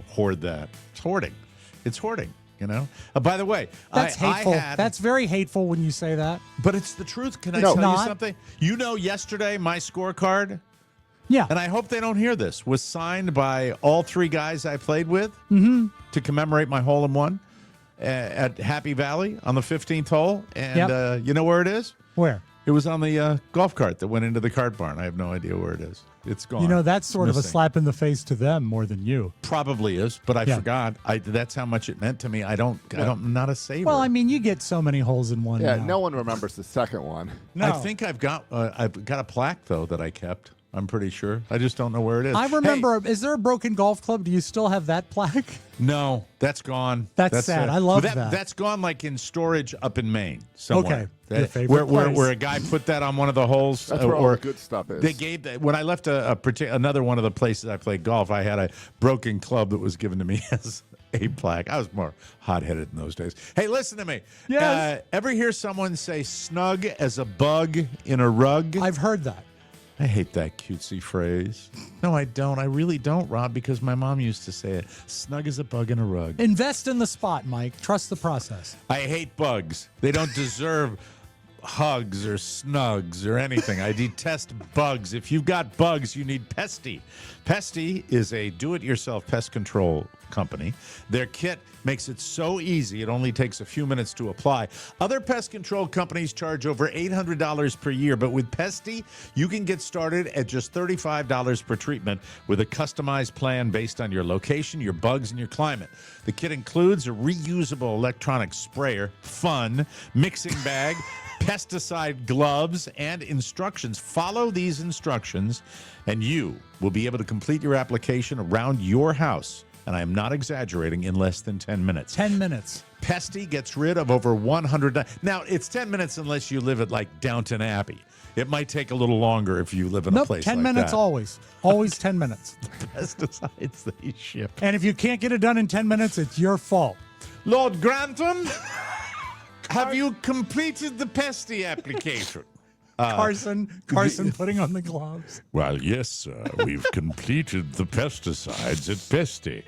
hoard that. It's hoarding. It's hoarding. By the way, That's hateful. I had, That's very hateful when you say that. but it's the truth. Can I No. tell Not. you something? Yesterday my scorecard, Yeah. and I hope they don't hear this, was signed by all three guys I played with to commemorate my hole-in-one at Happy Valley on the 15th hole. And you know where it is? Where? It was on the golf cart that went into the cart barn. I have no idea where it is. It's gone. That's sort of a Missing. slap in the face to them more than you. Probably is, but I Yeah. forgot. That's how much it meant to me. I'm not a saver. Well, I mean, you get so many holes in one. Yeah, now. no one remembers the second one. No. I think I've got a plaque though that I kept. I'm pretty sure. I just don't know where it is. I remember. Is there a broken golf club? Do you still have that plaque? No, that's gone. That's sad. I love that. That's gone like in storage up in Maine somewhere. Okay. Your favorite where place. a guy put that on one of the holes. That's where all the good stuff is. They gave that when I left another one of the places I played golf. I had a broken club that was given to me as a plaque. I was more hot-headed in those days. Hey, listen to me. Yes. Ever hear someone say "snug as a bug in a rug"? I've heard that. I hate that cutesy phrase. No, I don't. I really don't, Rob, because my mom used to say it. Snug as a bug in a rug. Invest in the spot, Mike. Trust the process. I hate bugs. They don't deserve hugs or snugs or anything. I detest bugs. If you've got bugs, you need Pesty. Pesty is a do-it-yourself pest control company. Their kit makes it so easy, it only takes a few minutes to apply. Other pest control companies charge over $800 per year, but with Pesty, you can get started at just $35 per treatment with a customized plan based on your location, your bugs, and your climate. The kit includes a reusable electronic sprayer, fun, mixing bag, pesticide gloves, and instructions. Follow these instructions, and you will be able to complete your application around your house. And I am not exaggerating, in less than 10 minutes. 10 minutes. Pesty gets rid of over 100. Now, it's 10 minutes unless you live at like Downton Abbey. It might take a little longer if you live in a Nope, place 10 like minutes that. always. Always 10 minutes. Pesticides they ship. And if you can't get it done in 10 minutes, it's your fault. Lord Grantham, have you completed the Pesty application? Carson putting on the gloves. Well, yes, sir. We've completed the pesticides at Pesty.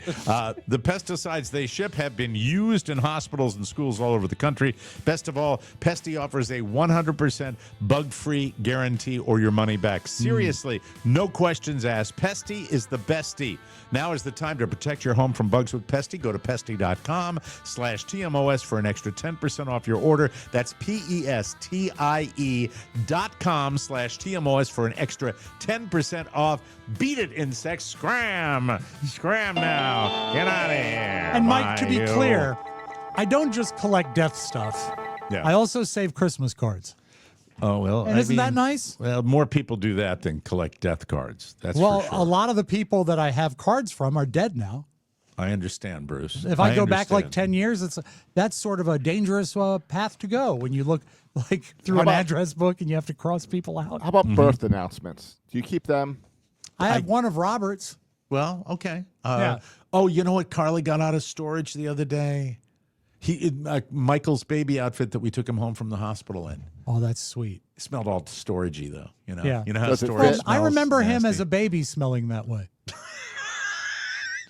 The pesticides they ship have been used in hospitals and schools all over the country. Best of all, Pesty offers a 100% bug-free guarantee or your money back. Seriously, no questions asked. Pesty is the bestie. Now is the time to protect your home from bugs with Pesty. Go to pesty.com/TMOS for an extra 10% off your order. That's PESTIE.com/TMOS for an extra 10% off. Beat it, insects. Scram. Scram now. Get out of here. And Mike, to be Why, you- clear, I don't just collect death stuff. Yeah. I also save Christmas cards. Oh, well. And isn't that nice? Well, more people do that than collect death cards. That's Well, for sure. a lot of the people that I have cards from are dead now. I understand, Bruce. If I go back like understand. 10 years, that's sort of a dangerous path to go when you look like through How an about- address book and you have to cross people out. How about birth announcements? Do you keep them? I have one of Robert's. Well, okay. Yeah. Oh, you know what? Carly got out of storage the other day. Michael's baby outfit that we took him home from the hospital in. Oh, that's sweet. It smelled all storagey, though. You know. Yeah. You know how Does it storage fit? I smells? remember him as Nasty. a baby smelling that way.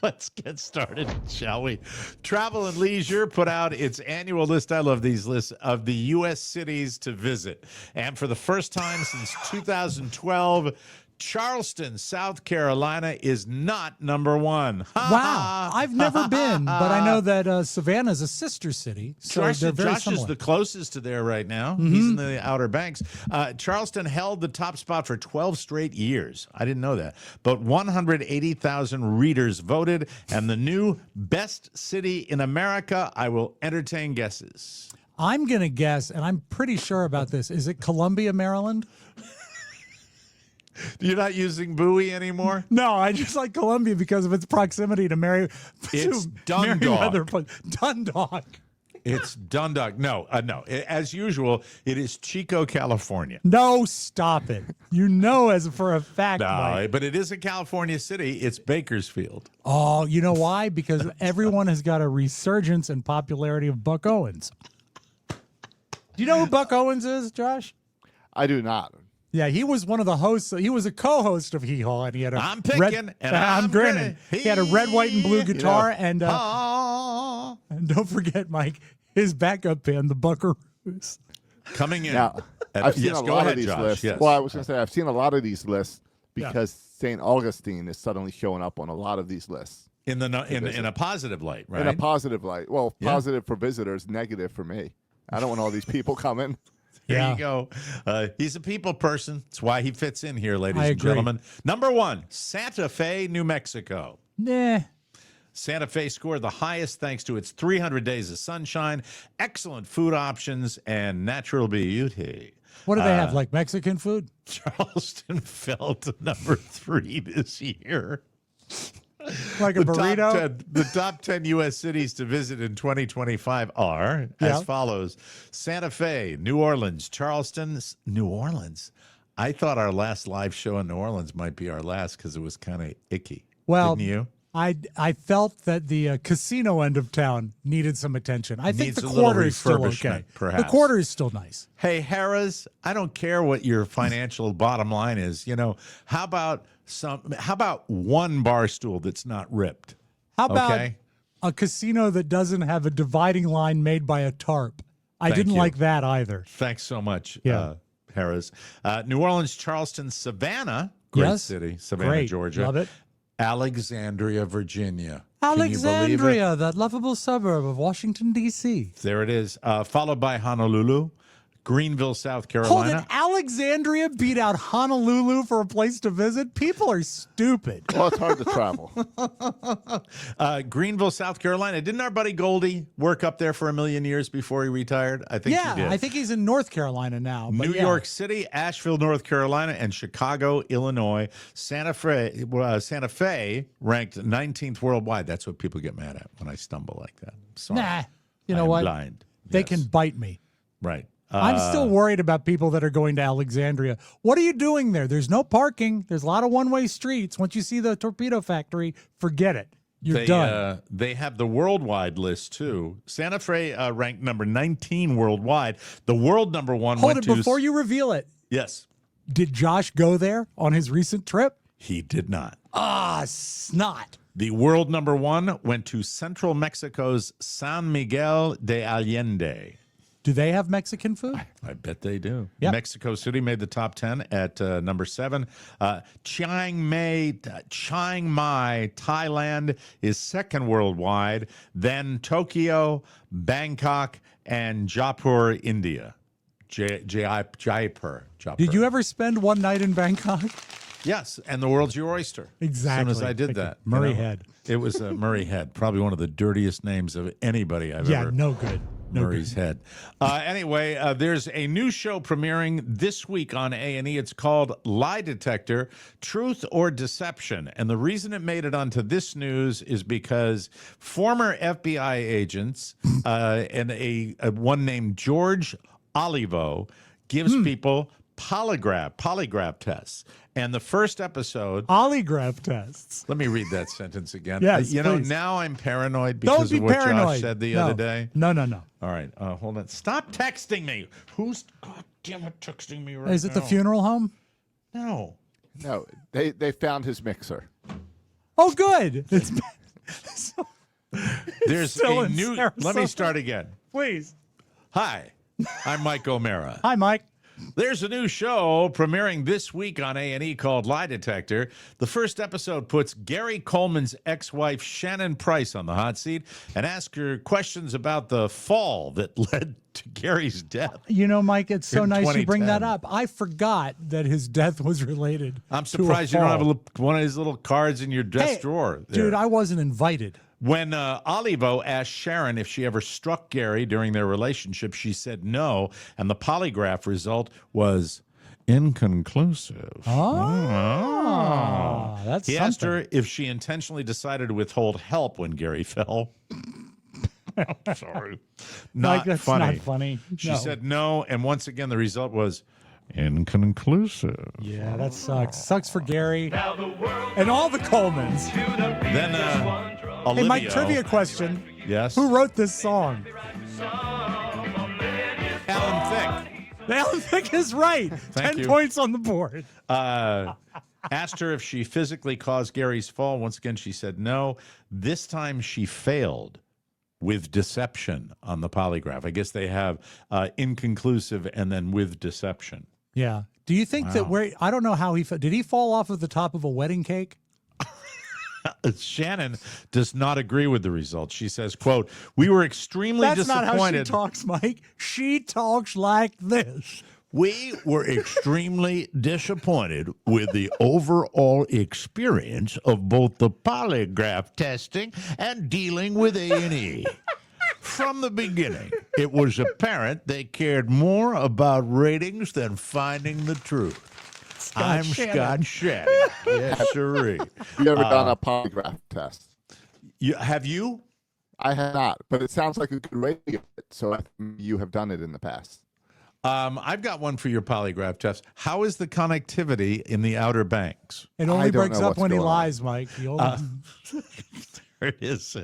Let's get started, shall we? Travel and Leisure put out its annual list. I love these lists of the U.S. cities to visit. And for the first time since 2012, Charleston, South Carolina is not number one. Wow. I've never been, but I know that Savannah's a sister city. So they're very Josh similar. is the closest to there right now. He's in the Outer Banks. Charleston held the top spot for 12 straight years. I didn't know that. But 180,000 readers voted, and the new best city in America. I will entertain guesses. I'm going to guess, and I'm pretty sure about this. Is it Columbia, Maryland? You're not using Bowie anymore? No, I just like Columbia because of its proximity to It's Dundalk. Merriweather. Dundalk. It's Dundalk. No. As usual, it is Chico, California. No, stop it. You know as for a fact, No, Mike. but it is a California city. It's Bakersfield. Oh, you know why? Because everyone has got a resurgence in popularity of Buck Owens. Do you know who Buck Owens is, Josh? I do not. Yeah, he was one of the hosts. He was a co-host of Hee Haw, and he had a I'm picking and I'm grinning. He had a red, white, and blue guitar, and Ah. don't forget, Mike, his backup band, the Buckaroos. Coming in. Now, I've seen yes, a go lot ahead, of these Josh. lists. Yes. Well, I was going to say, I've seen a lot of these lists Yeah. because St. Augustine is suddenly showing up on a lot of these lists. in a positive light, right? In a positive light. Well, Yeah. positive for visitors, negative for me. I don't want all these people coming. There Yeah. you go. He's a people person. That's why he fits in here, ladies I and agree. gentlemen. Number 1, Santa Fe, New Mexico. Nah. Santa Fe scored the highest thanks to its 300 days of sunshine, excellent food options, and natural beauty. What do they have, like Mexican food? Charleston fell to number 3 this year. Like a burrito? The top 10 U.S. cities to visit in 2025 are as follows: Santa Fe, New Orleans, Charleston, New Orleans. I thought our last live show in New Orleans might be our last because it was kind of icky. Well, Didn't you? I felt that the casino end of town needed some attention. I think Needs the a little quarter is still refurbishment, okay. perhaps. The quarter is still nice. Hey, Harrah's, I don't care what your financial bottom line is. You know, how about one bar stool that's not ripped? How about Okay. a casino that doesn't have a dividing line made by a tarp? I Thank didn't you. like that either. Thanks so much, Yeah. Harrah's. New Orleans, Charleston, Savannah, great Yes. city, Savannah, Great. Georgia. Love it. Alexandria, Virginia. Can you believe it? Alexandria, that lovable suburb of Washington, D.C. There it is. Followed by Honolulu, Greenville, South Hold Carolina. it, Alexandria beat out Honolulu for a place to visit? People are stupid. Well, it's hard to travel. Greenville, South Carolina. Didn't our buddy Goldie work up there for a million years before he retired? I think he did. I think he's in North Carolina now. But New yeah. York City, Asheville, North Carolina, and Chicago, Illinois. Santa Fe ranked 19th worldwide. That's what people get mad at when I stumble like that. Sorry. Nah, you know I'm what? blind. They Yes. can bite me. Right. I'm still worried about people that are going to Alexandria. What are you doing there? There's no parking. There's a lot of one-way streets. Once you see the torpedo factory, forget it. You're done. They have the worldwide list too. Santa Fe ranked number 19 worldwide. The world number 1 Hold went it to before you reveal it. Yes, Did Josh go there on his recent trip? he did not. Ah, snot. The world number 1 went to central Mexico's San Miguel de Allende. Do they have Mexican food? I bet they do. Yep. Mexico City made the top 10 at number 7. Chiang Mai, Thailand is second worldwide. Then Tokyo, Bangkok, and Jaipur, India. Jaipur. Did you ever spend one night in Bangkok? Yes, and the world's your oyster. Exactly. As soon as I did Thank you. that. Murray Head. It was Murray Head, probably one of the dirtiest names of anybody I've Yeah, ever no good. No Murray's good. Head. Anyway, there's a new show premiering this week on A&E. It's called Lie Detector, Truth or Deception. And the reason it made it onto this news is because former FBI agents and a one named George Olivo gives people polygraph tests. And the first episode... Polygraph tests. Let me read that sentence again. Yes, you know, please. now I'm paranoid Don't because be of what paranoid. Josh said the No. other day. No. All right, hold on. Stop texting me. Who's God damn it texting me right Is it the now? funeral home? No. No, they found his mixer. Oh, good. It's There's still a in new. Let me Sarasota. start again. Please. Hi, I'm Mike O'Mara. Hi, Mike. There's a new show premiering this week on A&E called Lie Detector. The first episode puts Gary Coleman's ex-wife Shannon Price on the hot seat and asks her questions about the fall that led to Gary's death. You know, Mike, it's so In nice you bring that 2010. up. I forgot that his death was related. I'm to a surprised you don't have fall. one of his little cards in your desk Hey, drawer. there. Dude, I wasn't invited. When Olivo asked Sharon if she ever struck Gary during their relationship, she said no, and the polygraph result was Inconclusive. Oh, that's He something. asked her if she intentionally decided to withhold help when Gary fell. I'm sorry. Not that's funny. not funny. She No. said no, and once again, the result was inconclusive. Yeah, that sucks. Sucks for Gary and all the Colemans. Then Olivia. Hey, Mike, trivia question. Yes. Who wrote this song? Alan Thicke. Alan Thicke is right. Thank 10 you. points on the board. Asked her if she physically caused Gary's fall. Once again, she said no. This time she failed with deception on the polygraph. I guess they have inconclusive and then with deception. Yeah. Do you think that I don't know how did he fall off of the top of a wedding cake? Shannon does not agree with the results. She says, quote, "We were extremely That's not disappointed." how she talks, Mike. She talks like this. We were extremely disappointed with the overall experience of both the polygraph testing and dealing with A&E. From the beginning, it was apparent they cared more about ratings than finding the truth. I'm Scott Shannon. Yes, sirree. You ever done a polygraph test? Have you? I have not, but it sounds like a good way to get it. So I think you have done it in the past. I've got one for your polygraph test. How is the connectivity in the Outer Banks? It I only don't breaks know up what's when he going on. lies, Mike. He only- There it is.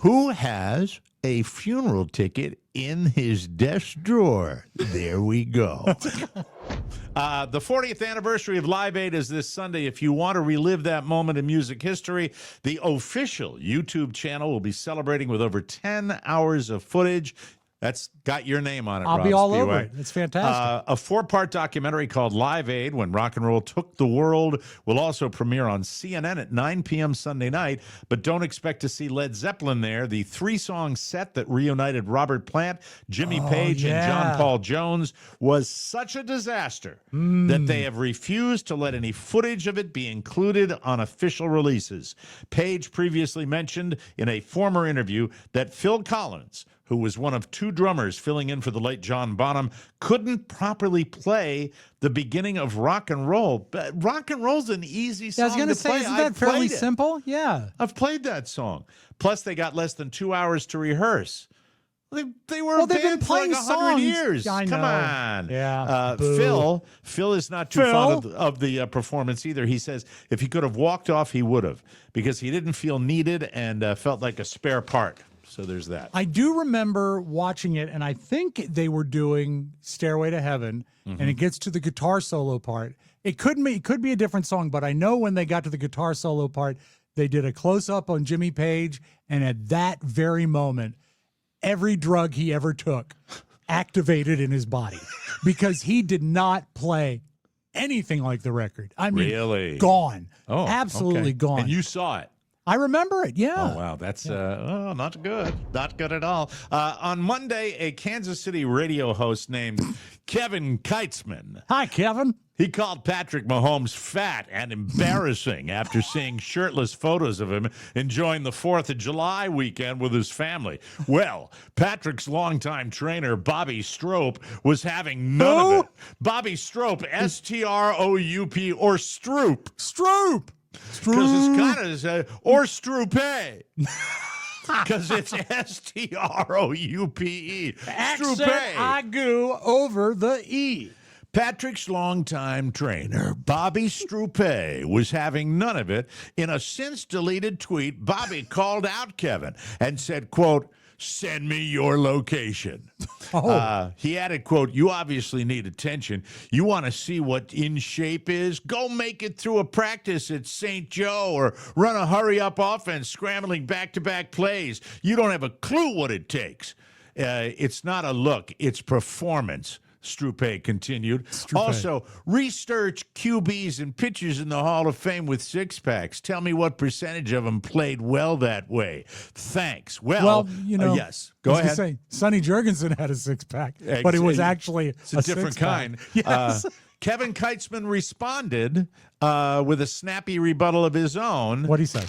Who has a funeral ticket in his desk drawer? There we go. The 40th anniversary of Live Aid is this Sunday. If you want to relive that moment in music history, the official YouTube channel will be celebrating with over 10 hours of footage. That's got your name on it, I'll Rob be all Spiewak. over it. It's fantastic. A 4-part documentary called Live Aid, When Rock and Roll Took the World, will also premiere on CNN at 9 p.m. Sunday night. But don't expect to see Led Zeppelin there. The 3-song set that reunited Robert Plant, Jimmy Page, and John Paul Jones was such a disaster that they have refused to let any footage of it be included on official releases. Page previously mentioned in a former interview that Phil Collins, who was one of 2 drummers filling in for the late John Bonham, couldn't properly play the beginning of Rock and Roll. But Rock and Roll's an easy song I was going to to say, play. isn't I've that fairly played it. simple? Yeah. I've played that song. Plus, they got less than 2 hours to rehearse. They were a They've been band for playing like 100 songs. years. I Come know. on. Yeah. Boo. Phil is not too fond of the performance either. He says if he could have walked off, he would have, because he didn't feel needed and felt like a spare part. So there's that. I do remember watching it, and I think they were doing Stairway to Heaven, and it gets to the guitar solo part. It could be a different song, but I know when they got to the guitar solo part, they did a close-up on Jimmy Page, and at that very moment, every drug he ever took activated in his body because he did not play anything like the record. I mean, Really? gone. Oh, absolutely okay. gone. And you saw it. I remember it, yeah. Oh, wow. That's not good. Not good at all. On Monday, a Kansas City radio host named Kevin Keitzman. Hi, Kevin. He called Patrick Mahomes fat and embarrassing after seeing shirtless photos of him enjoying the 4th of July weekend with his family. Well, Patrick's longtime trainer, Bobby Stroop, was having none of it. Bobby Stroop, S-T-R-O-U-P, or Stroop. Stroop. Because it's kind of, or Stroopé. Because it's S-T-R-O-U-P-E. Accent agu over the E. Patrick's longtime trainer, Bobby Stroopé, was having none of it. In a since-deleted tweet, Bobby called out Kevin and said, quote, "Send me your location." He added, quote, "You obviously need attention. You want to see what in shape is? Go make it through a practice at St. Joe or run a hurry-up offense scrambling back-to-back plays. You don't have a clue what it takes. It's not a look, it's performance." Stroopé continued. Also, research QBs and pitchers in the Hall of Fame with six-packs. Tell me what percentage of them played well that way. Thanks. Well, you know, yes. Go ahead. Say, Sonny Jurgensen had a 6-pack, but it was actually it's a different kind. Yes. Kevin Keitzman responded with a snappy rebuttal of his own. What'd he say?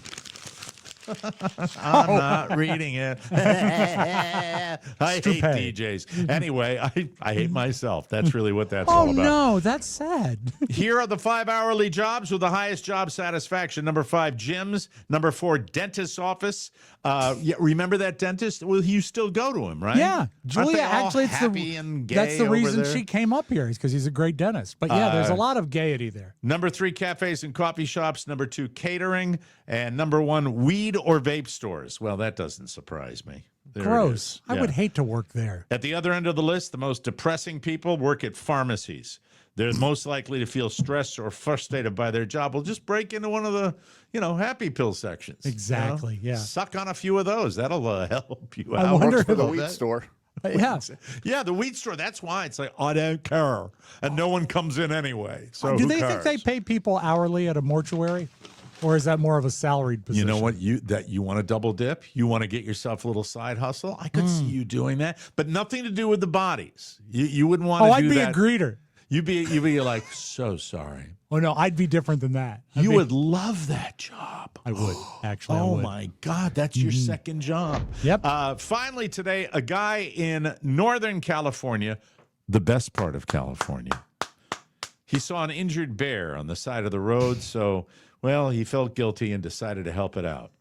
I'm not reading it. I hate Stupid. DJs. Anyway, I hate myself. That's really what that's all Oh, about. no, that's sad. Here are the 5 hourly jobs with the highest job satisfaction. Number 5, gyms. Number 4, dentist's office. Yeah, remember that dentist? Well, you still go to him, right? Yeah, Aren't Julia. they all Actually, happy and gay that's the over reason there? she came up here is because he's a great dentist. But yeah, there's a lot of gaiety there. Number 3, cafes and coffee shops. Number 2, catering. And number 1, weed or vape stores. Well, that doesn't surprise me. There it Gross. is. I Yeah. would hate to work there. At the other end of the list, the most depressing people work at pharmacies. They're most likely to feel stressed or frustrated by their job. Well, just break into one of the, happy pill sections. Exactly, yeah. Suck on a few of those. That'll help you I out. wonder Works for if the it'll- weed store. Yeah. Yeah, the weed store. That's why it's like, I don't care. And no one comes in anyway. So Do who they cares? think they pay people hourly at a mortuary? Or is that more of a salaried position? You know what? You want to double dip? You want to get yourself a little side hustle? I could see you doing that, but nothing to do with the bodies. You wouldn't want to Oh, I'd do be that. a greeter. You'd be like, so sorry. Oh, no, I'd be different than that. I'd You be- would love that job. I would, actually. I Oh would. my God, that's your second job. Yep. Finally today, a guy in Northern California, the best part of California, he saw an injured bear on the side of the road. So, well, he felt guilty and decided to help it out.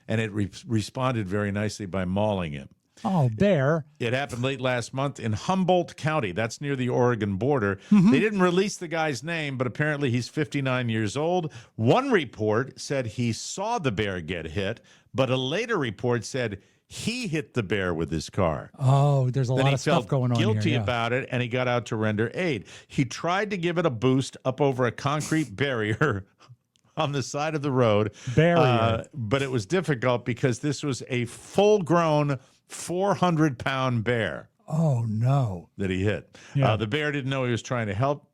And it responded very nicely by mauling him. Oh, bear. It happened late last month in Humboldt County. That's near the Oregon border. They didn't release the guy's name, but apparently he's 59 years old. One report said he saw the bear get hit, but a later report said he hit the bear with his car. Oh, there's a Then lot he of stuff felt going on guilty here. Yeah. about it, and he got out to render aid. He tried to give it a boost up over a concrete barrier on the side of the road. Barrier. But it was difficult because this was a full-grown 400-pound bear Oh, no. that he hit. Yeah. The bear didn't know he was trying to help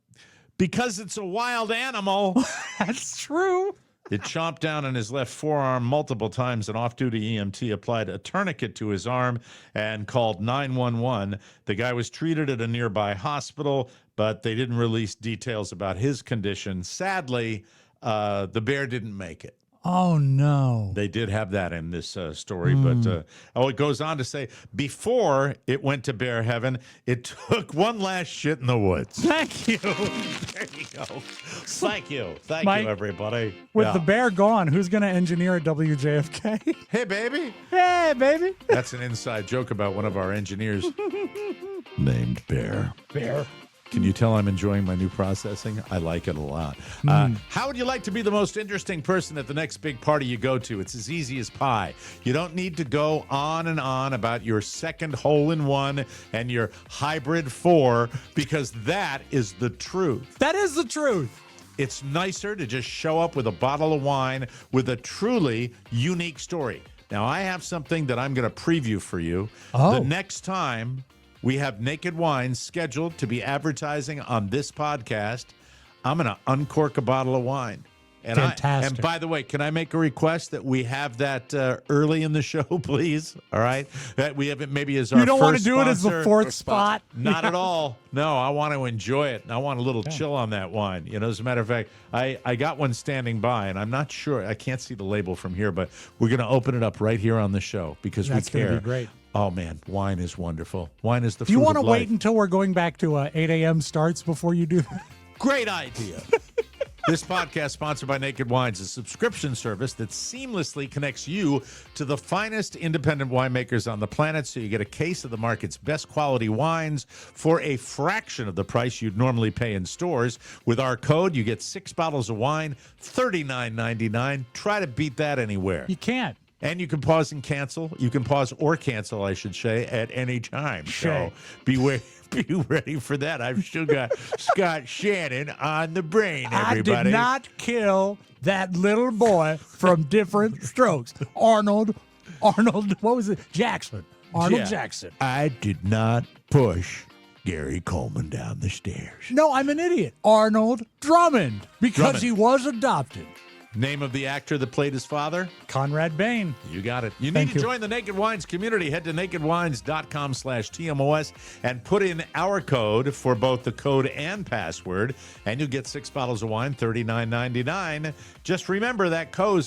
because it's a wild animal. That's true. It chomped down on his left forearm multiple times. An off-duty EMT applied a tourniquet to his arm and called 911. The guy was treated at a nearby hospital, but they didn't release details about his condition. Sadly, the bear didn't make it. Oh, no. They did have that in this story, but it goes on to say, before it went to bear heaven, it took one last shit in the woods. Thank you. There you go. Thank you. Thank Mike, you, everybody. With Yeah. the bear gone, who's going to engineer a WJFK? Hey, baby. Hey, baby. That's an inside joke about one of our engineers named Bear. Bear. Can you tell I'm enjoying my new processing? I like it a lot. How would you like to be the most interesting person at the next big party you go to? It's as easy as pie. You don't need to go on and on about your second hole-in-one and your hybrid 4 because that is the truth. That is the truth. It's nicer to just show up with a bottle of wine with a truly unique story. Now, I have something that I'm going to preview for you. Oh. The next time we have Naked Wines scheduled to be advertising on this podcast, I'm going to uncork a bottle of wine. And Fantastic. And by the way, can I make a request that we have that early in the show, please? All right? That we have it maybe as our You don't want to first do it as the sponsor. fourth spot? Not at all. No, I want to enjoy it. And I want a little chill on that wine. As a matter of fact, I got one standing by, and I'm not sure. I can't see the label from here, but we're going to open it up right here on the show because That's we gonna care. be great. Oh, man, wine is wonderful. Wine is the Do you fruit want to of wait life. until we're going back to 8 a.m. starts before you do that? Great idea. This podcast, sponsored by Naked Wines, a subscription service that seamlessly connects you to the finest independent winemakers on the planet so you get a case of the market's best quality wines for a fraction of the price you'd normally pay in stores. With our code, you get 6 bottles of wine, $39.99. Try to beat that anywhere. You can't. And you can pause and cancel. You can pause or cancel, I should say, at any time. Shay. So be ready for that. I've still got Scott Shannon on the brain, everybody. I did not kill that little boy from Different Strokes. Arnold, what was it? Jackson. Arnold Yeah. Jackson. I did not push Gary Coleman down the stairs. No, I'm an idiot. Arnold Drummond, because Drummond. he was adopted. Name of the actor that played his father? Conrad Bain. You got it. You need Thank to you. join the Naked Wines community. Head to nakedwines.com/TMOS and put in our code for both the code and password, and you'll get 6 bottles of wine, $39.99. Just remember that code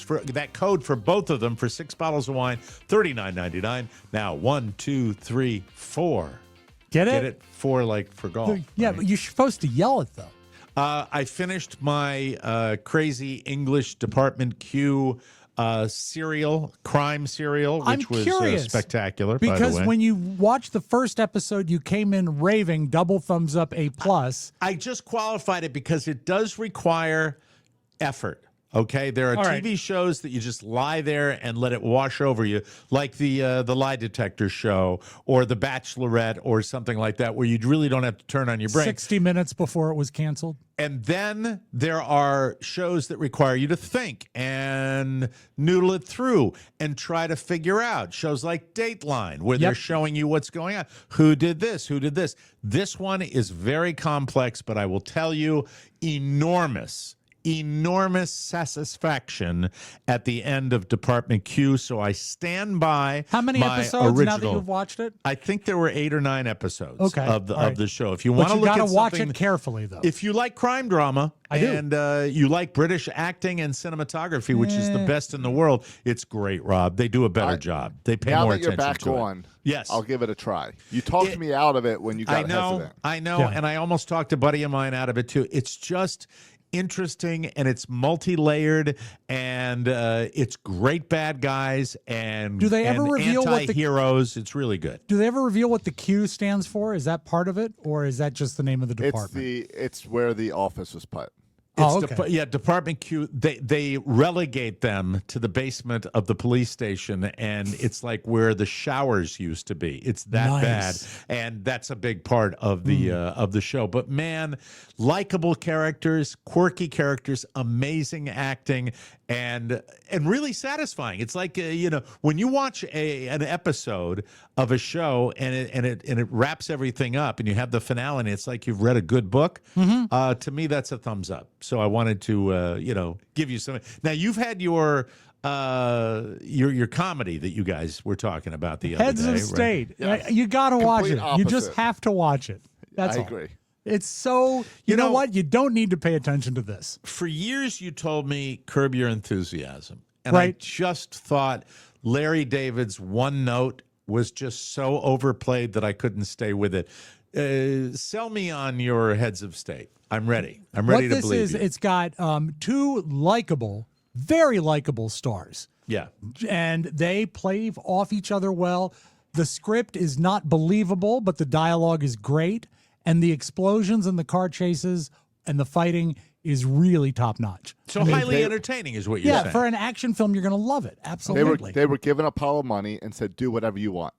for both of them for 6 bottles of wine, $39.99. Now, 1, 2, 3, 4. Get Get it? 4 like for golf. Yeah, right? but you're supposed to yell it, though. I finished my crazy English Department Q crime serial, which I'm was curious, spectacular. By Because the way. when you watched the first episode, you came in raving, double thumbs up, A+. I just qualified it because it does require effort. Okay, there are All right. TV shows that you just lie there and let it wash over you, like the Lie Detector show or The Bachelorette or something like that, where you really don't have to turn on your brain. 60 minutes before it was canceled. And then there are shows that require you to think and noodle it through and try to figure out. Shows like Dateline, where they're showing you what's going on. Who did this? Who did this? This one is very complex, but I will tell you, enormous satisfaction at the end of Department Q. So I stand by How many my episodes original. now that you've watched it? I think there were 8 or 9 episodes Okay. of All right. the show. If you But want to you look got to at watch something, it carefully, though. if you like crime drama I do. and you like British acting and cinematography, which is the best in the world, it's great, Rob. They do a better job. They pay Now more that you're attention back to on, it. Yes. I'll give it a try. You talked me out of it when you got hesitant. I know, Yeah. and I almost talked a buddy of mine out of it too. It's just interesting and it's multi-layered and it's great bad guys and Do they ever reveal what the- anti-heroes. It's really good. Do they ever reveal what the Q stands for? Is that part of it, or is that just the name of the department? It's where the office was put. Oh, okay. Department Q. They relegate them to the basement of the police station, and it's like where the showers used to be. It's that bad, Nice. and that's a big part of the show. But man, likable characters, quirky characters, amazing acting, and really satisfying. It's like when you watch an episode of a show and it wraps everything up, and you have the finale, and it's like you've read a good book. To me, that's a thumbs up. So I wanted to give you some. Now you've had your comedy that you guys were talking about the other Heads day. of right? State. You got to watch it. Complete You just opposite. have to watch it. That's I all. agree. It's so. You know what? You don't need to pay attention to this. For years, you told me Curb Your Enthusiasm, and I Right. just thought Larry David's one note was just so overplayed that I couldn't stay with it. Sell me on your Heads of State. I'm ready. I'm ready to What believe this is, you. it's got 2 likable, very likable stars, Yeah. and they play off each other well. The script is not believable, but the dialogue is great, and the explosions and the car chases and the fighting is really top notch. So highly entertaining is what you're saying. For an action film, you're going to love it. Absolutely. They were given Apollo money and said, "Do whatever you want."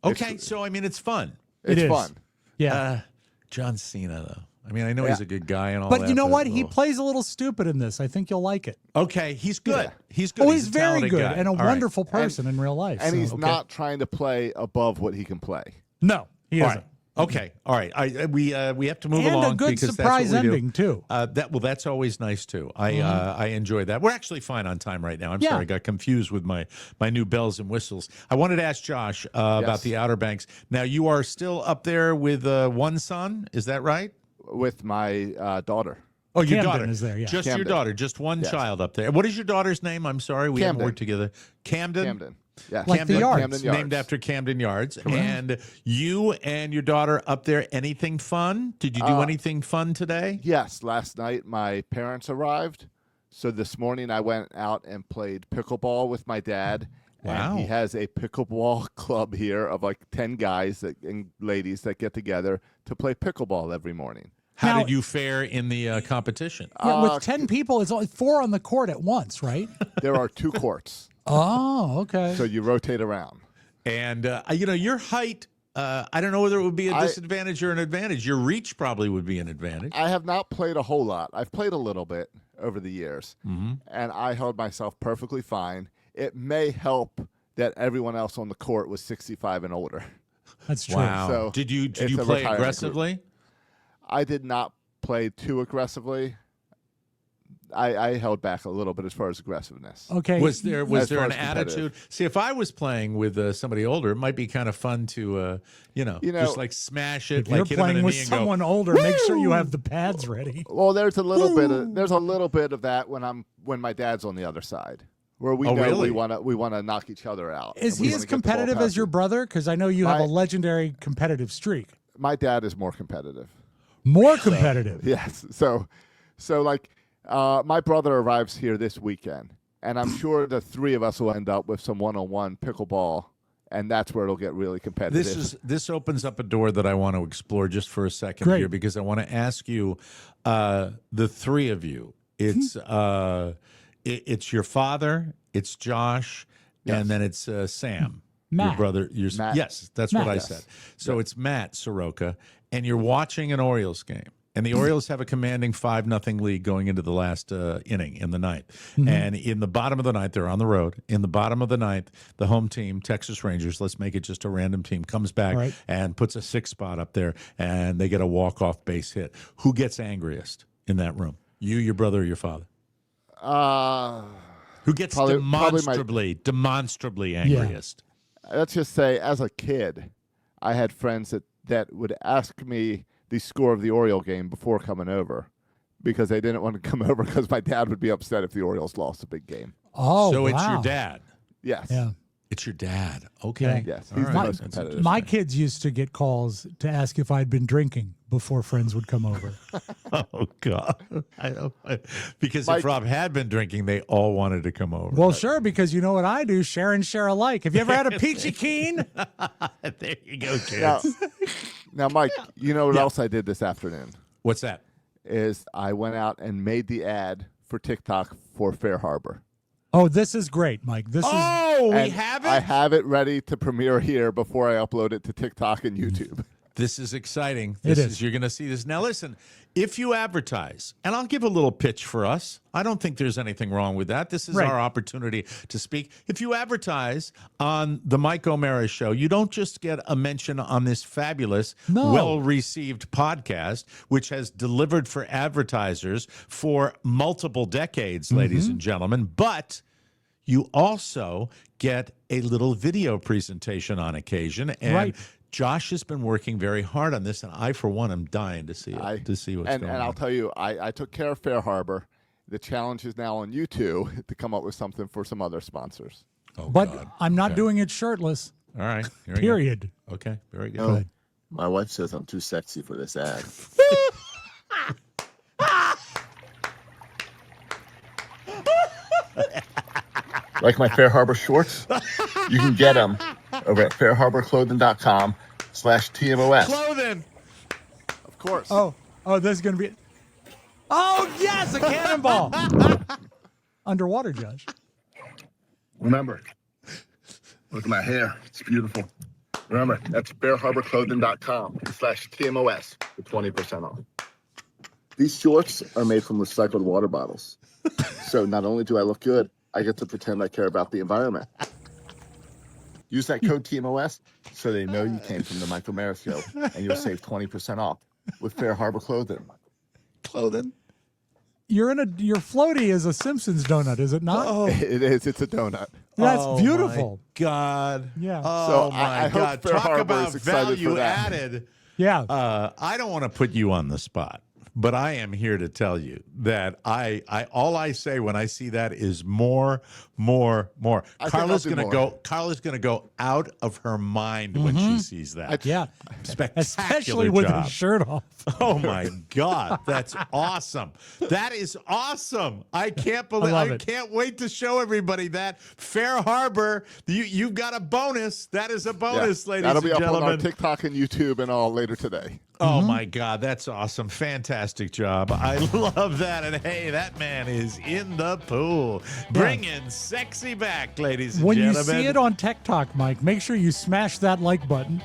Okay, so I mean, it's fun. It's is. fun. Yeah. John Cena, though. I mean, I know he's a good guy and all but that. you know what? He plays a little stupid in this. I think you'll like it. Okay, he's good. Yeah. He's good. Oh, he's a very talented good guy. and a All right. wonderful person in real life. And so- he's not trying to play above what he can play. No, he All isn't. right. Okay. All right. We have to move And along a good because surprise that's what we ending, do. too. That's always nice too. I enjoy that. We're actually fine on time right now. I'm sorry, I got confused with my new bells and whistles. I wanted to ask Josh about the Outer Banks. Now you are still up there with one son. Is that right? With my daughter. Oh, your Camden daughter is there, yeah. Just your Camden. daughter, just one Yes. child up there. What is your daughter's name? I'm sorry, we haven't Camden. worked together. Camden. Camden. Yeah. Like the yards. Camden Yards. Named after Camden Yards. And you and your daughter up there, anything fun? Did you do anything fun today? Yes. Last night my parents arrived, so this morning I went out and played pickleball with my dad. Wow. And he has a pickleball club here of like 10 guys and ladies that get together to play pickleball every morning. How Now- did you fare in the competition? Yeah, with 10 people, it's only 4 on the court at once, right? There are 2 courts, Oh, okay. so you rotate around. And, your height, I don't know whether it would be a disadvantage or an advantage. Your reach probably would be an advantage. I have not played a whole lot. I've played a little bit over the years, and I held myself perfectly fine. It may help that everyone else on the court was 65 and older. That's true. Wow. So did you it's play a retirement group. aggressively? I did not play too aggressively. I held back a little bit as far as aggressiveness. Okay. Was there As far an as competitive. attitude? See, if I was playing with somebody older, it might be kind of fun to just like smash it, If like you're hit 'em in playing the with knee and someone go, older, make sure you have the pads ready. Well, there's a little bit of that when my dad's on the other side, where we know really? we want to knock each other out. Is and we he wanna as get the ball competitive past as your him. brother? Because I know you have My- a legendary competitive streak. My dad is more competitive. More competitive. Yes. So like my brother arrives here this weekend, and I'm sure the three of us will end up with some one-on-one pickleball, and that's where it'll get really competitive. This opens up a door that I want to explore just for a second Great. here, because I want to ask you, the three of you. It's it's your father, it's Josh, and then it's Sam, Matt. your brother. Matt. Yes, that's Matt. what I Yes. said. So it's Matt Soroka, and you're watching an Orioles game. And the Orioles have a commanding 5-0 lead going into the last inning in the ninth. And in the bottom of the ninth, they're on the road. In the bottom of the ninth, the home team, Texas Rangers, let's make it just a random team, comes back Right. and puts a 6 spot up there, and they get a walk-off base hit. Who gets angriest in that room? You, your brother, or your father? Who gets Probably demonstrably angriest? Let's just say, as a kid, I had friends that would ask me the score of the Oriole game before coming over, because they didn't want to come over because my dad would be upset if the Orioles lost a big game. Oh, So it's wow. your dad. Yes. Yeah. It's your dad. Okay. Yes. All He's the right. most That's competitive. My kids used to get calls to ask if I'd been drinking before friends would come over. Oh God! Because if Mike- Rob had been drinking, they all wanted to come over. Well, sure, because you know what I do, share and share alike. Have you ever had a peachy keen? There you go, kids. Now, now, Mike, you know what else I did this afternoon? What's that? Is I went out and made the ad for TikTok for Fair Harbor. Oh, this is great, Mike. This is Oh, we And have I it. have it ready to premiere here before I upload it to TikTok and YouTube. This is exciting. It This is. You're going to see this. Now, listen, if you advertise, and I'll give a little pitch for us. I don't think there's anything wrong with that. This is Right. our opportunity to speak. If you advertise on the Mike O'Mara Show, you don't just get a mention on this fabulous, No. well-received podcast, which has delivered for advertisers for multiple decades, ladies and gentlemen, but you also get a little video presentation on occasion. And Right. Josh has been working very hard on this, and I, for one, am dying to see it, to see what's and going I'll on. tell you, I took care of Fair Harbor. The challenge is now on you two to come up with something for some other sponsors. Oh, but God. I'm not Okay. doing it shirtless. All right. Here we go. Period. Okay. Very good. No, my wife says I'm too sexy for this ad. Like my Fair Harbor shorts? You can get them over at fairharborclothing.com/TMOS. Clothing. Of course. Oh, this is going to be. Oh, yes, a cannonball. Underwater, Josh. Remember, look at my hair. It's beautiful. Remember, that's fairharborclothing.com/TMOS for 20% off. These shorts are made from recycled water bottles. So not only do I look good, I get to pretend I care about the environment. Use that code TMOS so they know you came from the Mike O'Mara Show, and you'll save 20% off with Fair Harbor Clothing. Clothing. Your floaty is a Simpsons donut, is it not? Oh, It is. It's a donut. That's oh, beautiful. My God. Yeah. Oh, So my I hope God. Fair Talk Harbor about is excited for value that. added. Yeah. I don't want to put you on the spot, but I am here to tell you that I all I say when I see that is more. I think Carla's I'll do gonna more. go. Carla's gonna go out of her mind when she sees that. yeah. Spectacular Especially with job. his shirt off. Oh my God, that's awesome! That is awesome! I can't believe. love I it. can't wait to show everybody that Fair Harbor. You've got a bonus. That is a bonus, ladies That'll and be up gentlemen. on our TikTok and YouTube and all later today. Oh my God, that's awesome! Fantastic job. I love that. And hey, that man is in the pool, bringing sexy back, ladies and When you gentlemen. see it on TikTok, Mike, make sure you smash that like button.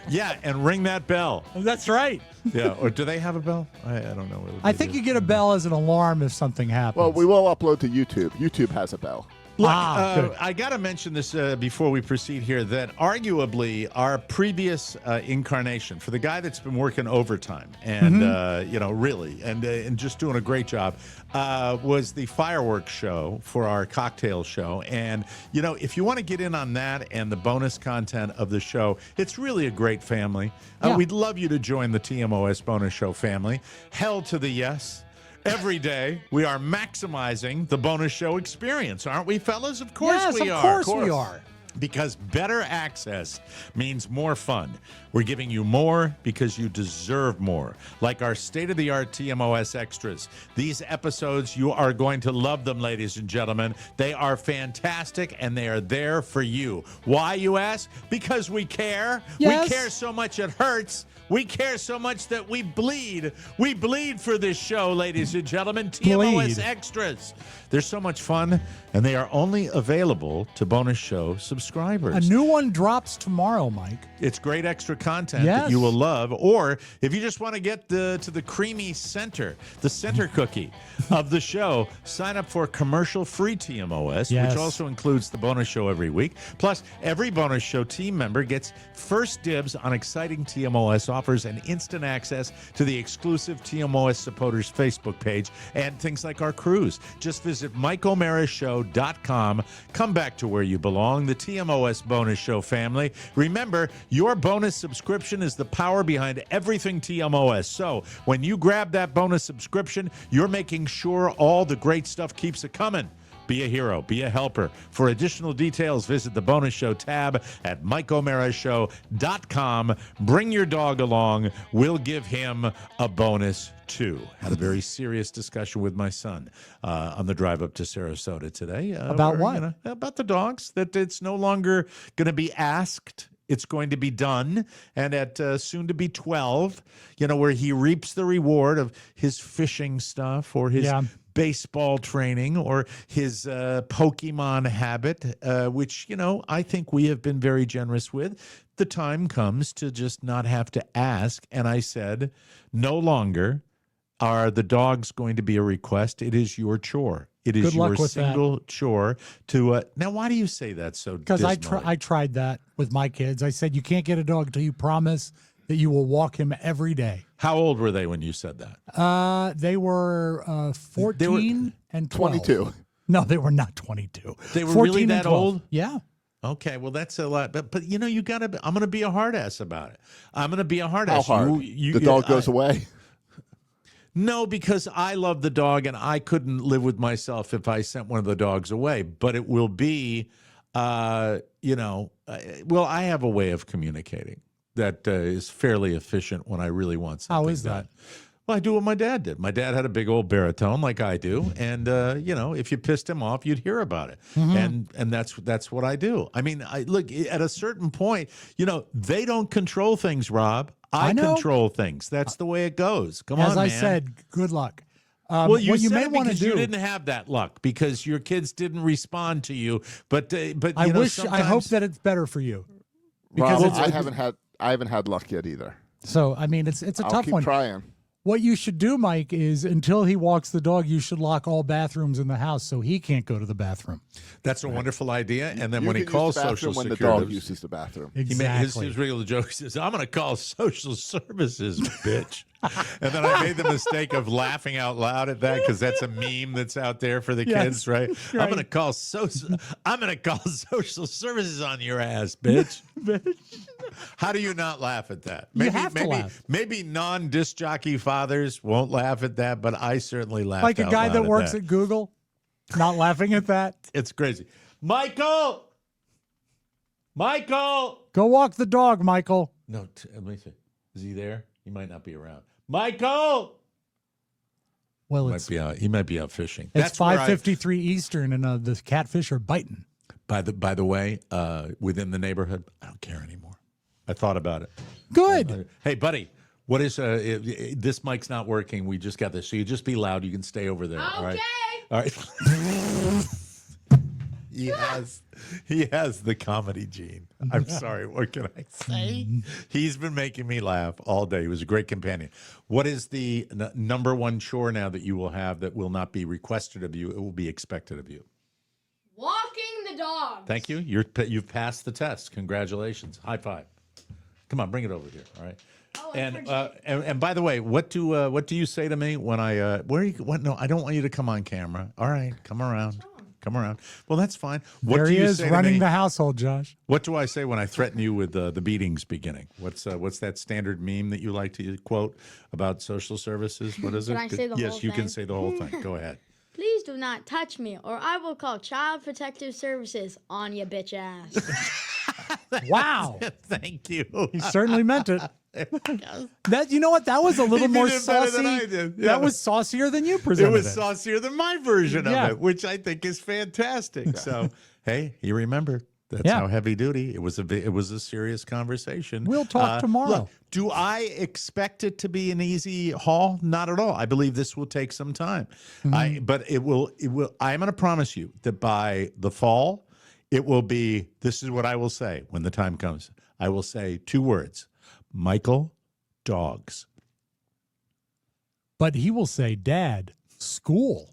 Yeah, and ring that bell. That's right. Yeah, or do they have a bell? I don't know. whether I they think do. you get a bell as an alarm if something happens. Well, we will upload to YouTube. YouTube has a bell. Look, good. I got to mention this before we proceed here, that arguably our previous incarnation, for the guy that's been working overtime and, really, and just doing a great job, was the fireworks show for our cocktail show. And, if you want to get in on that and the bonus content of the show, it's really a great family. We'd love you to join the TMOS bonus show family. Hell to the yes. Every day, we are maximizing the bonus show experience, aren't we, fellas? Of course we are. Of course we are. Because better access means more fun. We're giving you more because you deserve more. Like our state-of-the-art TMOS extras. These episodes, you are going to love them, ladies and gentlemen. They are fantastic, and they are there for you. Why, you ask? Because we care. Yes. We care so much it hurts. We care so much that we bleed. We bleed for this show, ladies and gentlemen. TMOS extras. They're so much fun, and they are only available to bonus show subscribers. A new one drops tomorrow, Mike. It's great extra content that you will love. Or if you just want to get to the creamy center, the center cookie of the show, sign up for commercial-free TMOS, which also includes the bonus show every week. Plus, every bonus show team member gets first dibs on exciting TMOS offers and instant access to the exclusive TMOS supporters Facebook page and things like our cruise. Just visit MikeO'MaraShow.com. Come back to where you belong, the TMOS bonus show family. Remember, your bonus subscription is the power behind everything TMOS. So when you grab that bonus subscription, you're making sure all the great stuff keeps it coming. Be a hero. Be a helper. For additional details, visit the bonus show tab at MikeO'MaraShow.com. Bring your dog along. We'll give him a bonus, too. Had a very serious discussion with my son on the drive up to Sarasota today. About what? About the dogs, that it's no longer going to be asked. It's going to be done. And at soon to be 12, where he reaps the reward of his fishing stuff or his baseball training or his Pokemon habit, which, I think we have been very generous with. The time comes to just not have to ask. And I said, no longer are the dogs going to be a request. It is your chore. It is your single chore to. Now, why do you say that so dismally? Because I tried that with my kids. I said, you can't get a dog until you promise that you will walk him every day. How old were they when you said that? They were 14 and 12. 22. No, they were not 22. They were really that old? Yeah. Okay, well, that's a lot. But you got to, I'm going to be a hard ass about it. I'm going to be a hard ass. How hard? The dog goes away? No, because I love the dog and I couldn't live with myself if I sent one of the dogs away. But it will be, well, I have a way of communicating that is fairly efficient when I really want something. How is that? Well, I do what my dad did. My dad had a big old baritone like I do, and if you pissed him off, you'd hear about it, and that's what I do. I mean, look, at a certain point, they don't control things, Rob. I control things. That's the way it goes. Come on, As man. I said, good luck. Well, you what you said may it want to because do. you didn't have that luck because your kids didn't respond to you. But I hope that it's better for you. Because I haven't had luck yet either. So I mean, it's a tough one. I'll keep trying. What you should do, Mike, is until he walks the dog, you should lock all bathrooms in the house so he can't go to the bathroom. That's a wonderful idea. And then You when he can calls use the Social bathroom when Security, the dog uses the bathroom. Exactly. His regular joke says, "I'm going to call Social Services, bitch." And then I made the mistake of laughing out loud at that because that's a meme that's out there for the kids, right? I'm going to call Social Services on your ass, bitch. How do you not laugh at that? You have to laugh. Maybe non-disc jockey fathers won't laugh at that, but I certainly laugh. Like a guy that works at Google, not laughing at that. It's crazy. Michael, Go walk the dog, Michael. No, let me see. Is he there? He might not be around. Michael. Well, He might be out fishing. It's 5:53 Eastern, and the catfish are biting. By the way, within the neighborhood, I don't care anymore. I thought about it. Good. Hey, buddy, what is this mic's not working? We just got this. So you just be loud. You can stay over there. Okay. All right. He has the comedy gene. I'm sorry. What can I say? He's been making me laugh all day. He was a great companion. What is the number one chore now that you will have that will not be requested of you? It will be expected of you. Walking dogs. Thank you. You've passed the test. Congratulations. High five. Come on, bring it over here. All right. Oh, And by the way, what do you say to me when I where are you? What? No, I don't want you to come on camera. All right, come around. Come around. Well, that's fine. What There do he you is say to running me? the household, Josh. What do I say when I threaten you with the beatings beginning? What's that standard meme that you like to quote about social services? What is it? Can I say the whole Yes, you can thing? say the whole thing. Go ahead. Please do not touch me, or I will call Child Protective Services on your bitch ass. Wow. Thank you. He certainly meant it. That, you know what? That was a little He more did it better saucy. than I did. Yeah. That was saucier than you It presented was saucier than my version Yeah. of it, which I think is fantastic. So, hey, you remember that's Yeah. how heavy duty. It was a serious conversation. We'll talk tomorrow. Look, do I expect it to be an easy haul? Not at all. I believe this will take some time. But it will. I am going to promise you that by the fall, it will be. This is what I will say when the time comes. I will say 2 words: Michael, dogs. But he will say, Dad, school.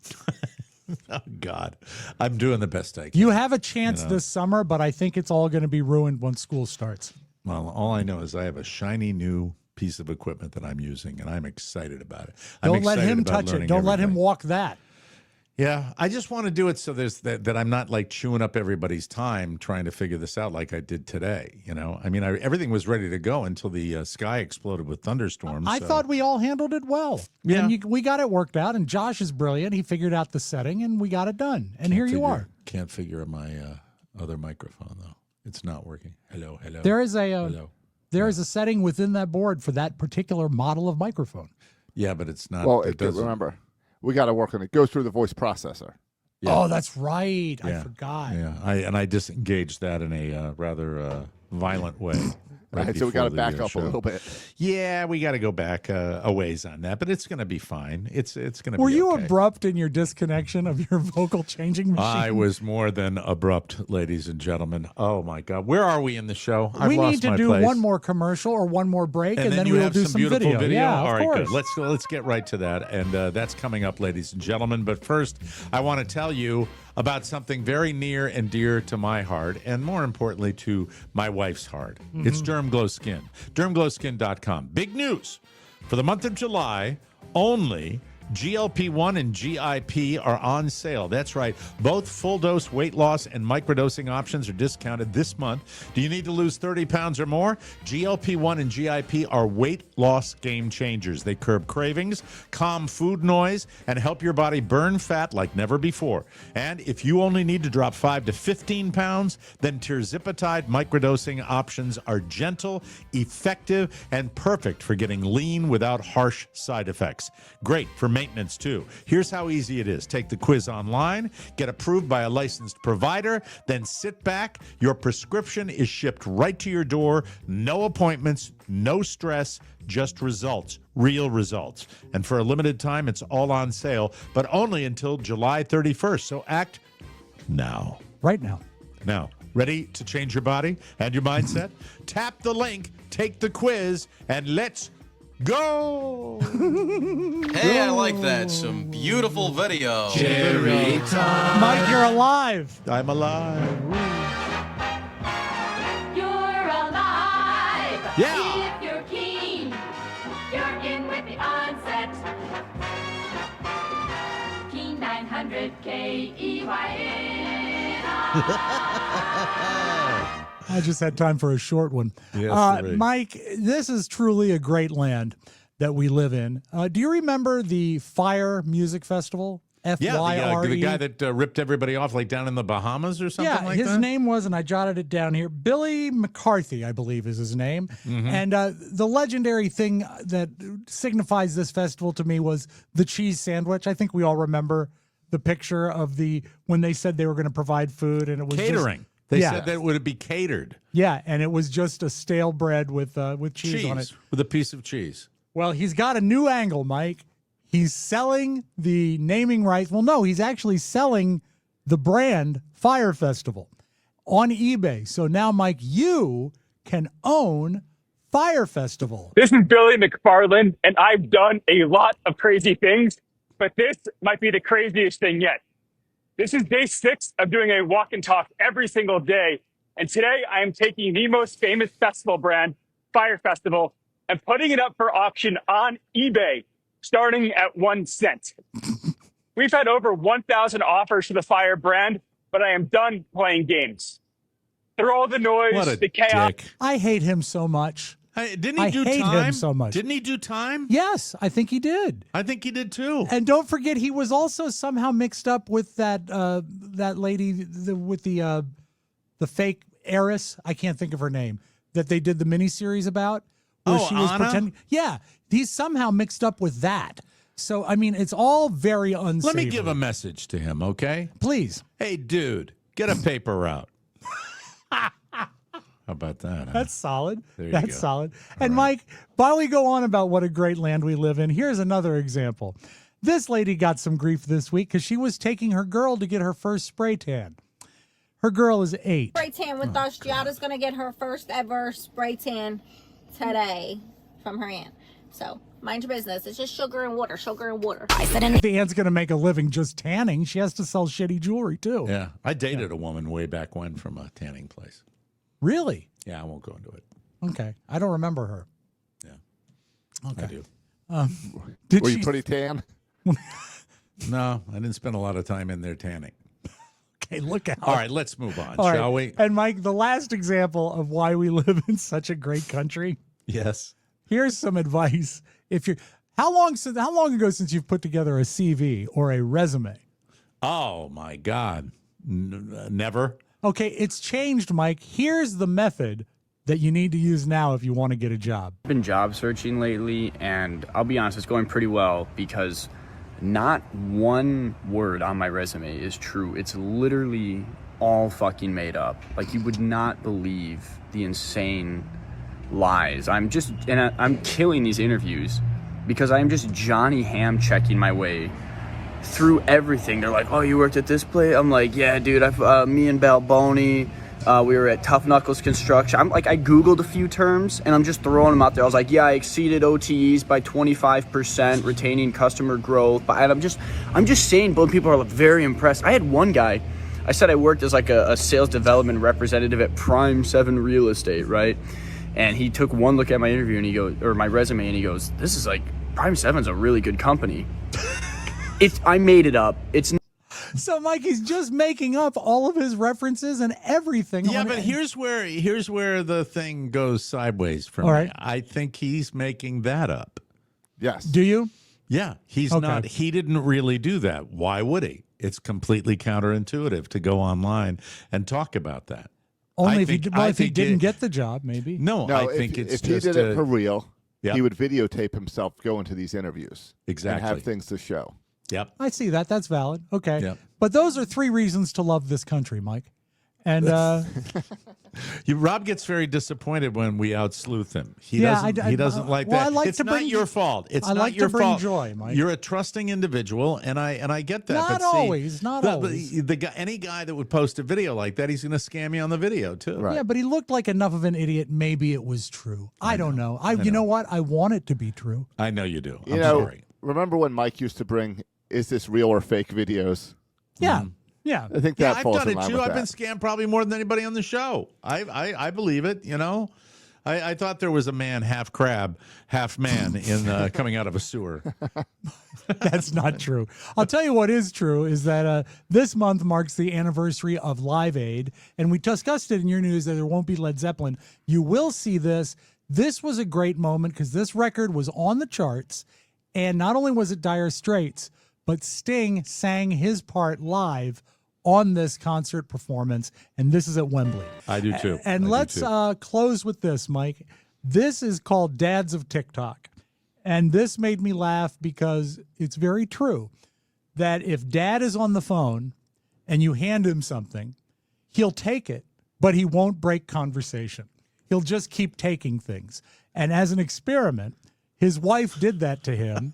Oh, God. I'm doing the best I can. You have a chance this summer, but I think it's all going to be ruined once school starts. Well, all I know is I have a shiny new piece of equipment that I'm using, and I'm excited about it. Don't let him touch it. Don't let him walk that. Yeah, I just want to do it so there's that I'm not like chewing up everybody's time trying to figure this out like I did today. You know, I mean, everything was ready to go until the sky exploded with thunderstorms. I so- thought we all handled it well. Yeah. And we got it worked out, and Josh is brilliant. He figured out the setting, and we got it done. And here you are. Can't figure my other microphone, though. It's not working. Hello. There is Hello. there is a setting within that board for that particular model of microphone. Yeah, but it's not. Well, it doesn't. remember, we got to work on it. It goes through the voice processor. Yeah. Oh, that's right. I Yeah. forgot. Yeah, I disengaged that in a rather violent way. Right, so we got to before the, back up show. a little bit. Yeah, we got to go back a ways on that, but it's going to be fine. It's going to be Were you okay. abrupt in your disconnection of your vocal changing machine? I was more than abrupt, ladies and gentlemen. Oh my God, where are we in the show? I've we lost need to my do place. one more commercial or one more break, and then you we'll have do some some beautiful video. Yeah, All of right, course. good. Let's get right to that, and that's coming up, ladies and gentlemen. But first, I want to tell you about something very near and dear to my heart, and more importantly, to my wife's heart. It's Derm Glow Skin. DermGlowSkin.com. Big news. For the month of July, only GLP-1 and GIP are on sale. That's right. Both full-dose weight loss and microdosing options are discounted this month. Do you need to lose 30 pounds or more? GLP-1 and GIP are weight loss game changers. They curb cravings, calm food noise, and help your body burn fat like never before. And if you only need to drop 5 to 15 pounds, then tirzepatide microdosing options are gentle, effective, and perfect for getting lean without harsh side effects. Great for maintenance too. Here's how easy it is. Take the quiz online, get approved by a licensed provider, then sit back. Your prescription is shipped right to your door. No appointments, no stress, just results, real results. And for a limited time, it's all on sale, but only until July 31st. So act now. Right now. Now, ready to change your body and your mindset? Tap the link, take the quiz, and let's go. Hey, I like that. Some beautiful video. Cherry time. Mike, you're alive. I'm alive. You're alive. Yeah. If you're keen, you're in with the onset. Keen 900 KEYN. I just had time for a short one. Yes, sir. Mike, this is truly a great land that we live in. Do you remember the Fire Music Festival? F-Y-R-E? The guy that ripped everybody off like down in the Bahamas or something like that? His name was, and I jotted it down here, Billy McCarthy, I believe is his name. Mm-hmm. And the legendary thing that signifies this festival to me was the cheese sandwich. I think we all remember the picture of when they said they were going to provide food, and it was Catering. They said that it would be catered. Yeah, and it was just a stale bread with cheese on it. With a piece of cheese. Well, he's got a new angle, Mike. He's selling the naming rights. Well, no, he's actually selling the brand Fire Festival on eBay. So now, Mike, you can own Fire Festival. This is Billy McFarland, and I've done a lot of crazy things, but this might be the craziest thing yet. This is day 6 of doing a walk and talk every single day. And today I am taking the most famous festival brand, Fire Festival, and putting it up for auction on eBay, starting at 1 cent. We've had over 1,000 offers for the Fire brand, but I am done playing games. Through all the noise, What a the chaos. dick. I hate him so much. Hey, didn't he do hate time? him so much. Didn't he do time? Yes, I think he did. I think he did too. And don't forget, he was also somehow mixed up with that lady with the fake heiress. I can't think of her name. That they did the miniseries about, where she was Anna? pretending. Yeah, he's somehow mixed up with that. So I mean, it's all very unsavory. Let me give a message to him, okay? Please. Hey, dude, get a paper route. How about that? Huh? That's solid. There you That's go. solid. And Mike, while we go on about what a great land we live in, here's another example. This lady got some grief this week because she was taking her girl to get her first spray tan. Her girl is 8. Spray tan with us. Giada's going to get her first ever spray tan today from her aunt. So mind your business. It's just sugar and water, sugar and water. I said, The aunt's going to make a living just tanning. She has to sell shitty jewelry too. Yeah, I dated a woman way back when from a tanning place. Really? Yeah, I won't go into it. Okay. I don't remember her. Yeah. Okay. I do. Did Were she? you pretty tan? No, I didn't spend a lot of time in there tanning. Okay, look out. All right, let's move on, All right. shall we? And Mike, the last example of why we live in such a great country. Yes. Here's some advice. If you're how long ago since you've put together a CV or a resume? Oh my God. Never. Okay, it's changed, Mike. Here's the method that you need to use now if you want to get a job. I've been job searching lately, and I'll be honest, it's going pretty well because not one word on my resume is true. It's literally all fucking made up. Like, you would not believe the insane lies. I'm killing these interviews because I'm just Johnny Ham checking my way through everything. They're like, oh, you worked at this place? I'm like, yeah, dude, me and Balboni, we were at Tough Knuckles Construction. I Googled a few terms and I'm just throwing them out there. I was like, yeah, I exceeded OTEs by 25%, retaining customer growth. And I'm just saying, both people are very impressed. I had one guy, I said I worked as like a sales development representative at Prime 7 Real Estate, right? And he took one look at my interview and he goes, or my resume, and he goes, this is like, Prime 7's a really good company. I made it up. It's not. So, Mike, he's just making up all of his references and everything. Yeah, but here's where the thing goes sideways for me. Right. I think he's making that up. Yes. Do you? Yeah, he's Okay. not. He didn't really do that. Why would he? It's completely counterintuitive to go online and talk about that. Only I if he think didn't get the job, maybe. No, I think it's if just he did it for real, Yep. he would videotape himself going to these interviews. Exactly. And have things to show. Yep. I see that. That's valid. Okay. Yep. But those are 3 reasons to love this country, Mike. And Rob gets very disappointed when we out-sleuth him. He Yeah, doesn't. I- He doesn't like well, that. I like it's to not bring- your fault. It's I not like to your bring fault. joy, Mike. You're a trusting individual, and I get that. Not but see, always, not the, always. The guy, any guy that would post a video like that, he's going to scam you on the video too. yeah, but he looked like enough of an idiot. Maybe it was true. I don't know. You know what? I want it to be true. I know you do. You I'm know, sorry. remember when Mike used to bring, is this real or fake videos? Yeah. Yeah. I think Yeah, that I've falls done in it line too. with I've been that. scammed probably more than anybody on the show. I believe it. You know, I thought there was a man, half crab, half man, in coming out of a sewer. That's not true. I'll tell you what is true is that this month marks the anniversary of Live Aid, and we discussed it in your news that there won't be Led Zeppelin. You will see this. This was a great moment because this record was on the charts, and not only was it Dire Straits, but Sting sang his part live on this concert performance, and this is at Wembley. I do too. And let's close with this, Mike. This is called Dads of TikTok. And this made me laugh because it's very true that if dad is on the phone and you hand him something, he'll take it, but he won't break conversation. He'll just keep taking things. And as an experiment, his wife did that to him.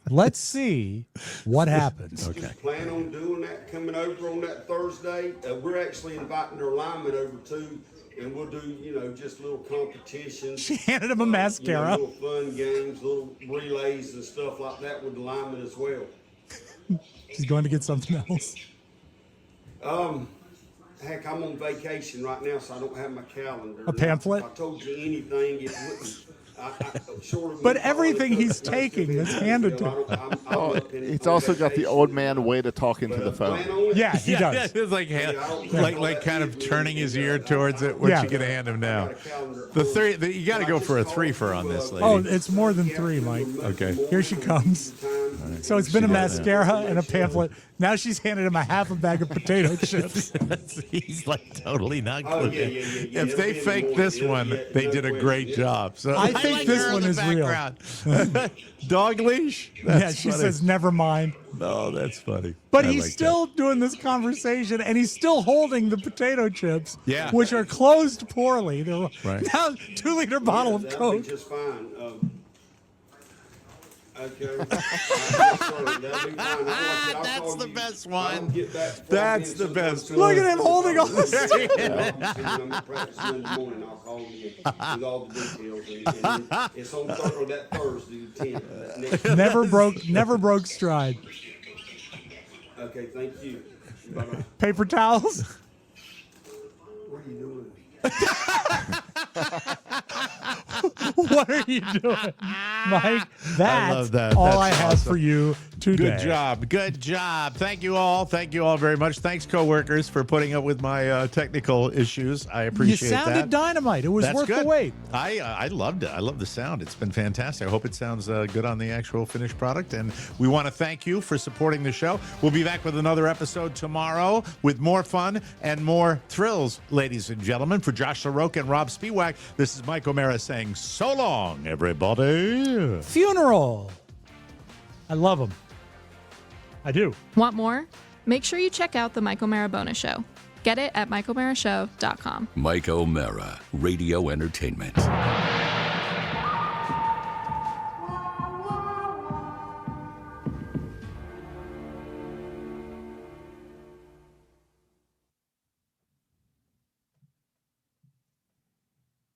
Let's see what happens. Okay. Plan on doing that, coming over on that Thursday. We're actually inviting their linemen over too, and we'll do, just little competitions. She handed him a mascara. Little fun games, little relays and stuff like that with the linemen as well. She's going to get something else. Heck, I'm on vacation right now, so I don't have my calendar. A pamphlet? If I told you anything, it wouldn't. Short of But me everything calling he's taking is handed to him. Oh, it's also got the old man way to talk into the phone. Yeah, he does. Yeah, it's like kind of turning his ear towards it. What you gonna hand him now? You got to go for a 3-fer on this lady. Oh, it's more than 3, Mike. Okay. Here she comes. So it's been a mascara and a pamphlet. Now she's handed him a half a bag of potato chips. He's like totally not Oh, clued yeah, in. yeah, yeah, yeah. If they faked this one, they did a great job. So I think like this her one in is the real. background. Dog leash? Yeah, That's she funny. says, never mind. No, that's funny. But I he's like still doing this conversation, and he's still holding the potato chips, Yeah. which are closed poorly. They're Right. now 2-liter bottle of That'd Coke. be just fine. Okay. That's the best one. That's the best Look at him holding all this. I'll call you with all the details. And it's on that Thursday, the 10th. Never broke stride. Okay, thank you. Bye-bye. Paper towels. What are you doing? What are you doing, Mike? That's I love that. all That's I have awesome. for you today. Good job. Good job. Thank you all. Thank you all very much. Thanks, coworkers, for putting up with my technical issues. I appreciate You sounded that. dynamite. It was That's worth good. the wait. I loved it. I love the sound. It's been fantastic. I hope it sounds good on the actual finished product. And we want to thank you for supporting the show. We'll be back with another episode tomorrow with more fun and more thrills, ladies and gentlemen. For Josh LaRocque and Robb Spiewak, this is Mike O'Mara saying so long, everybody. Funeral. I love him. I do. Want more? Make sure you check out the Mike O'Mara Bonus Show. Get it at MikeO'MaraShow.com. Mike O'Mara, Radio Entertainment.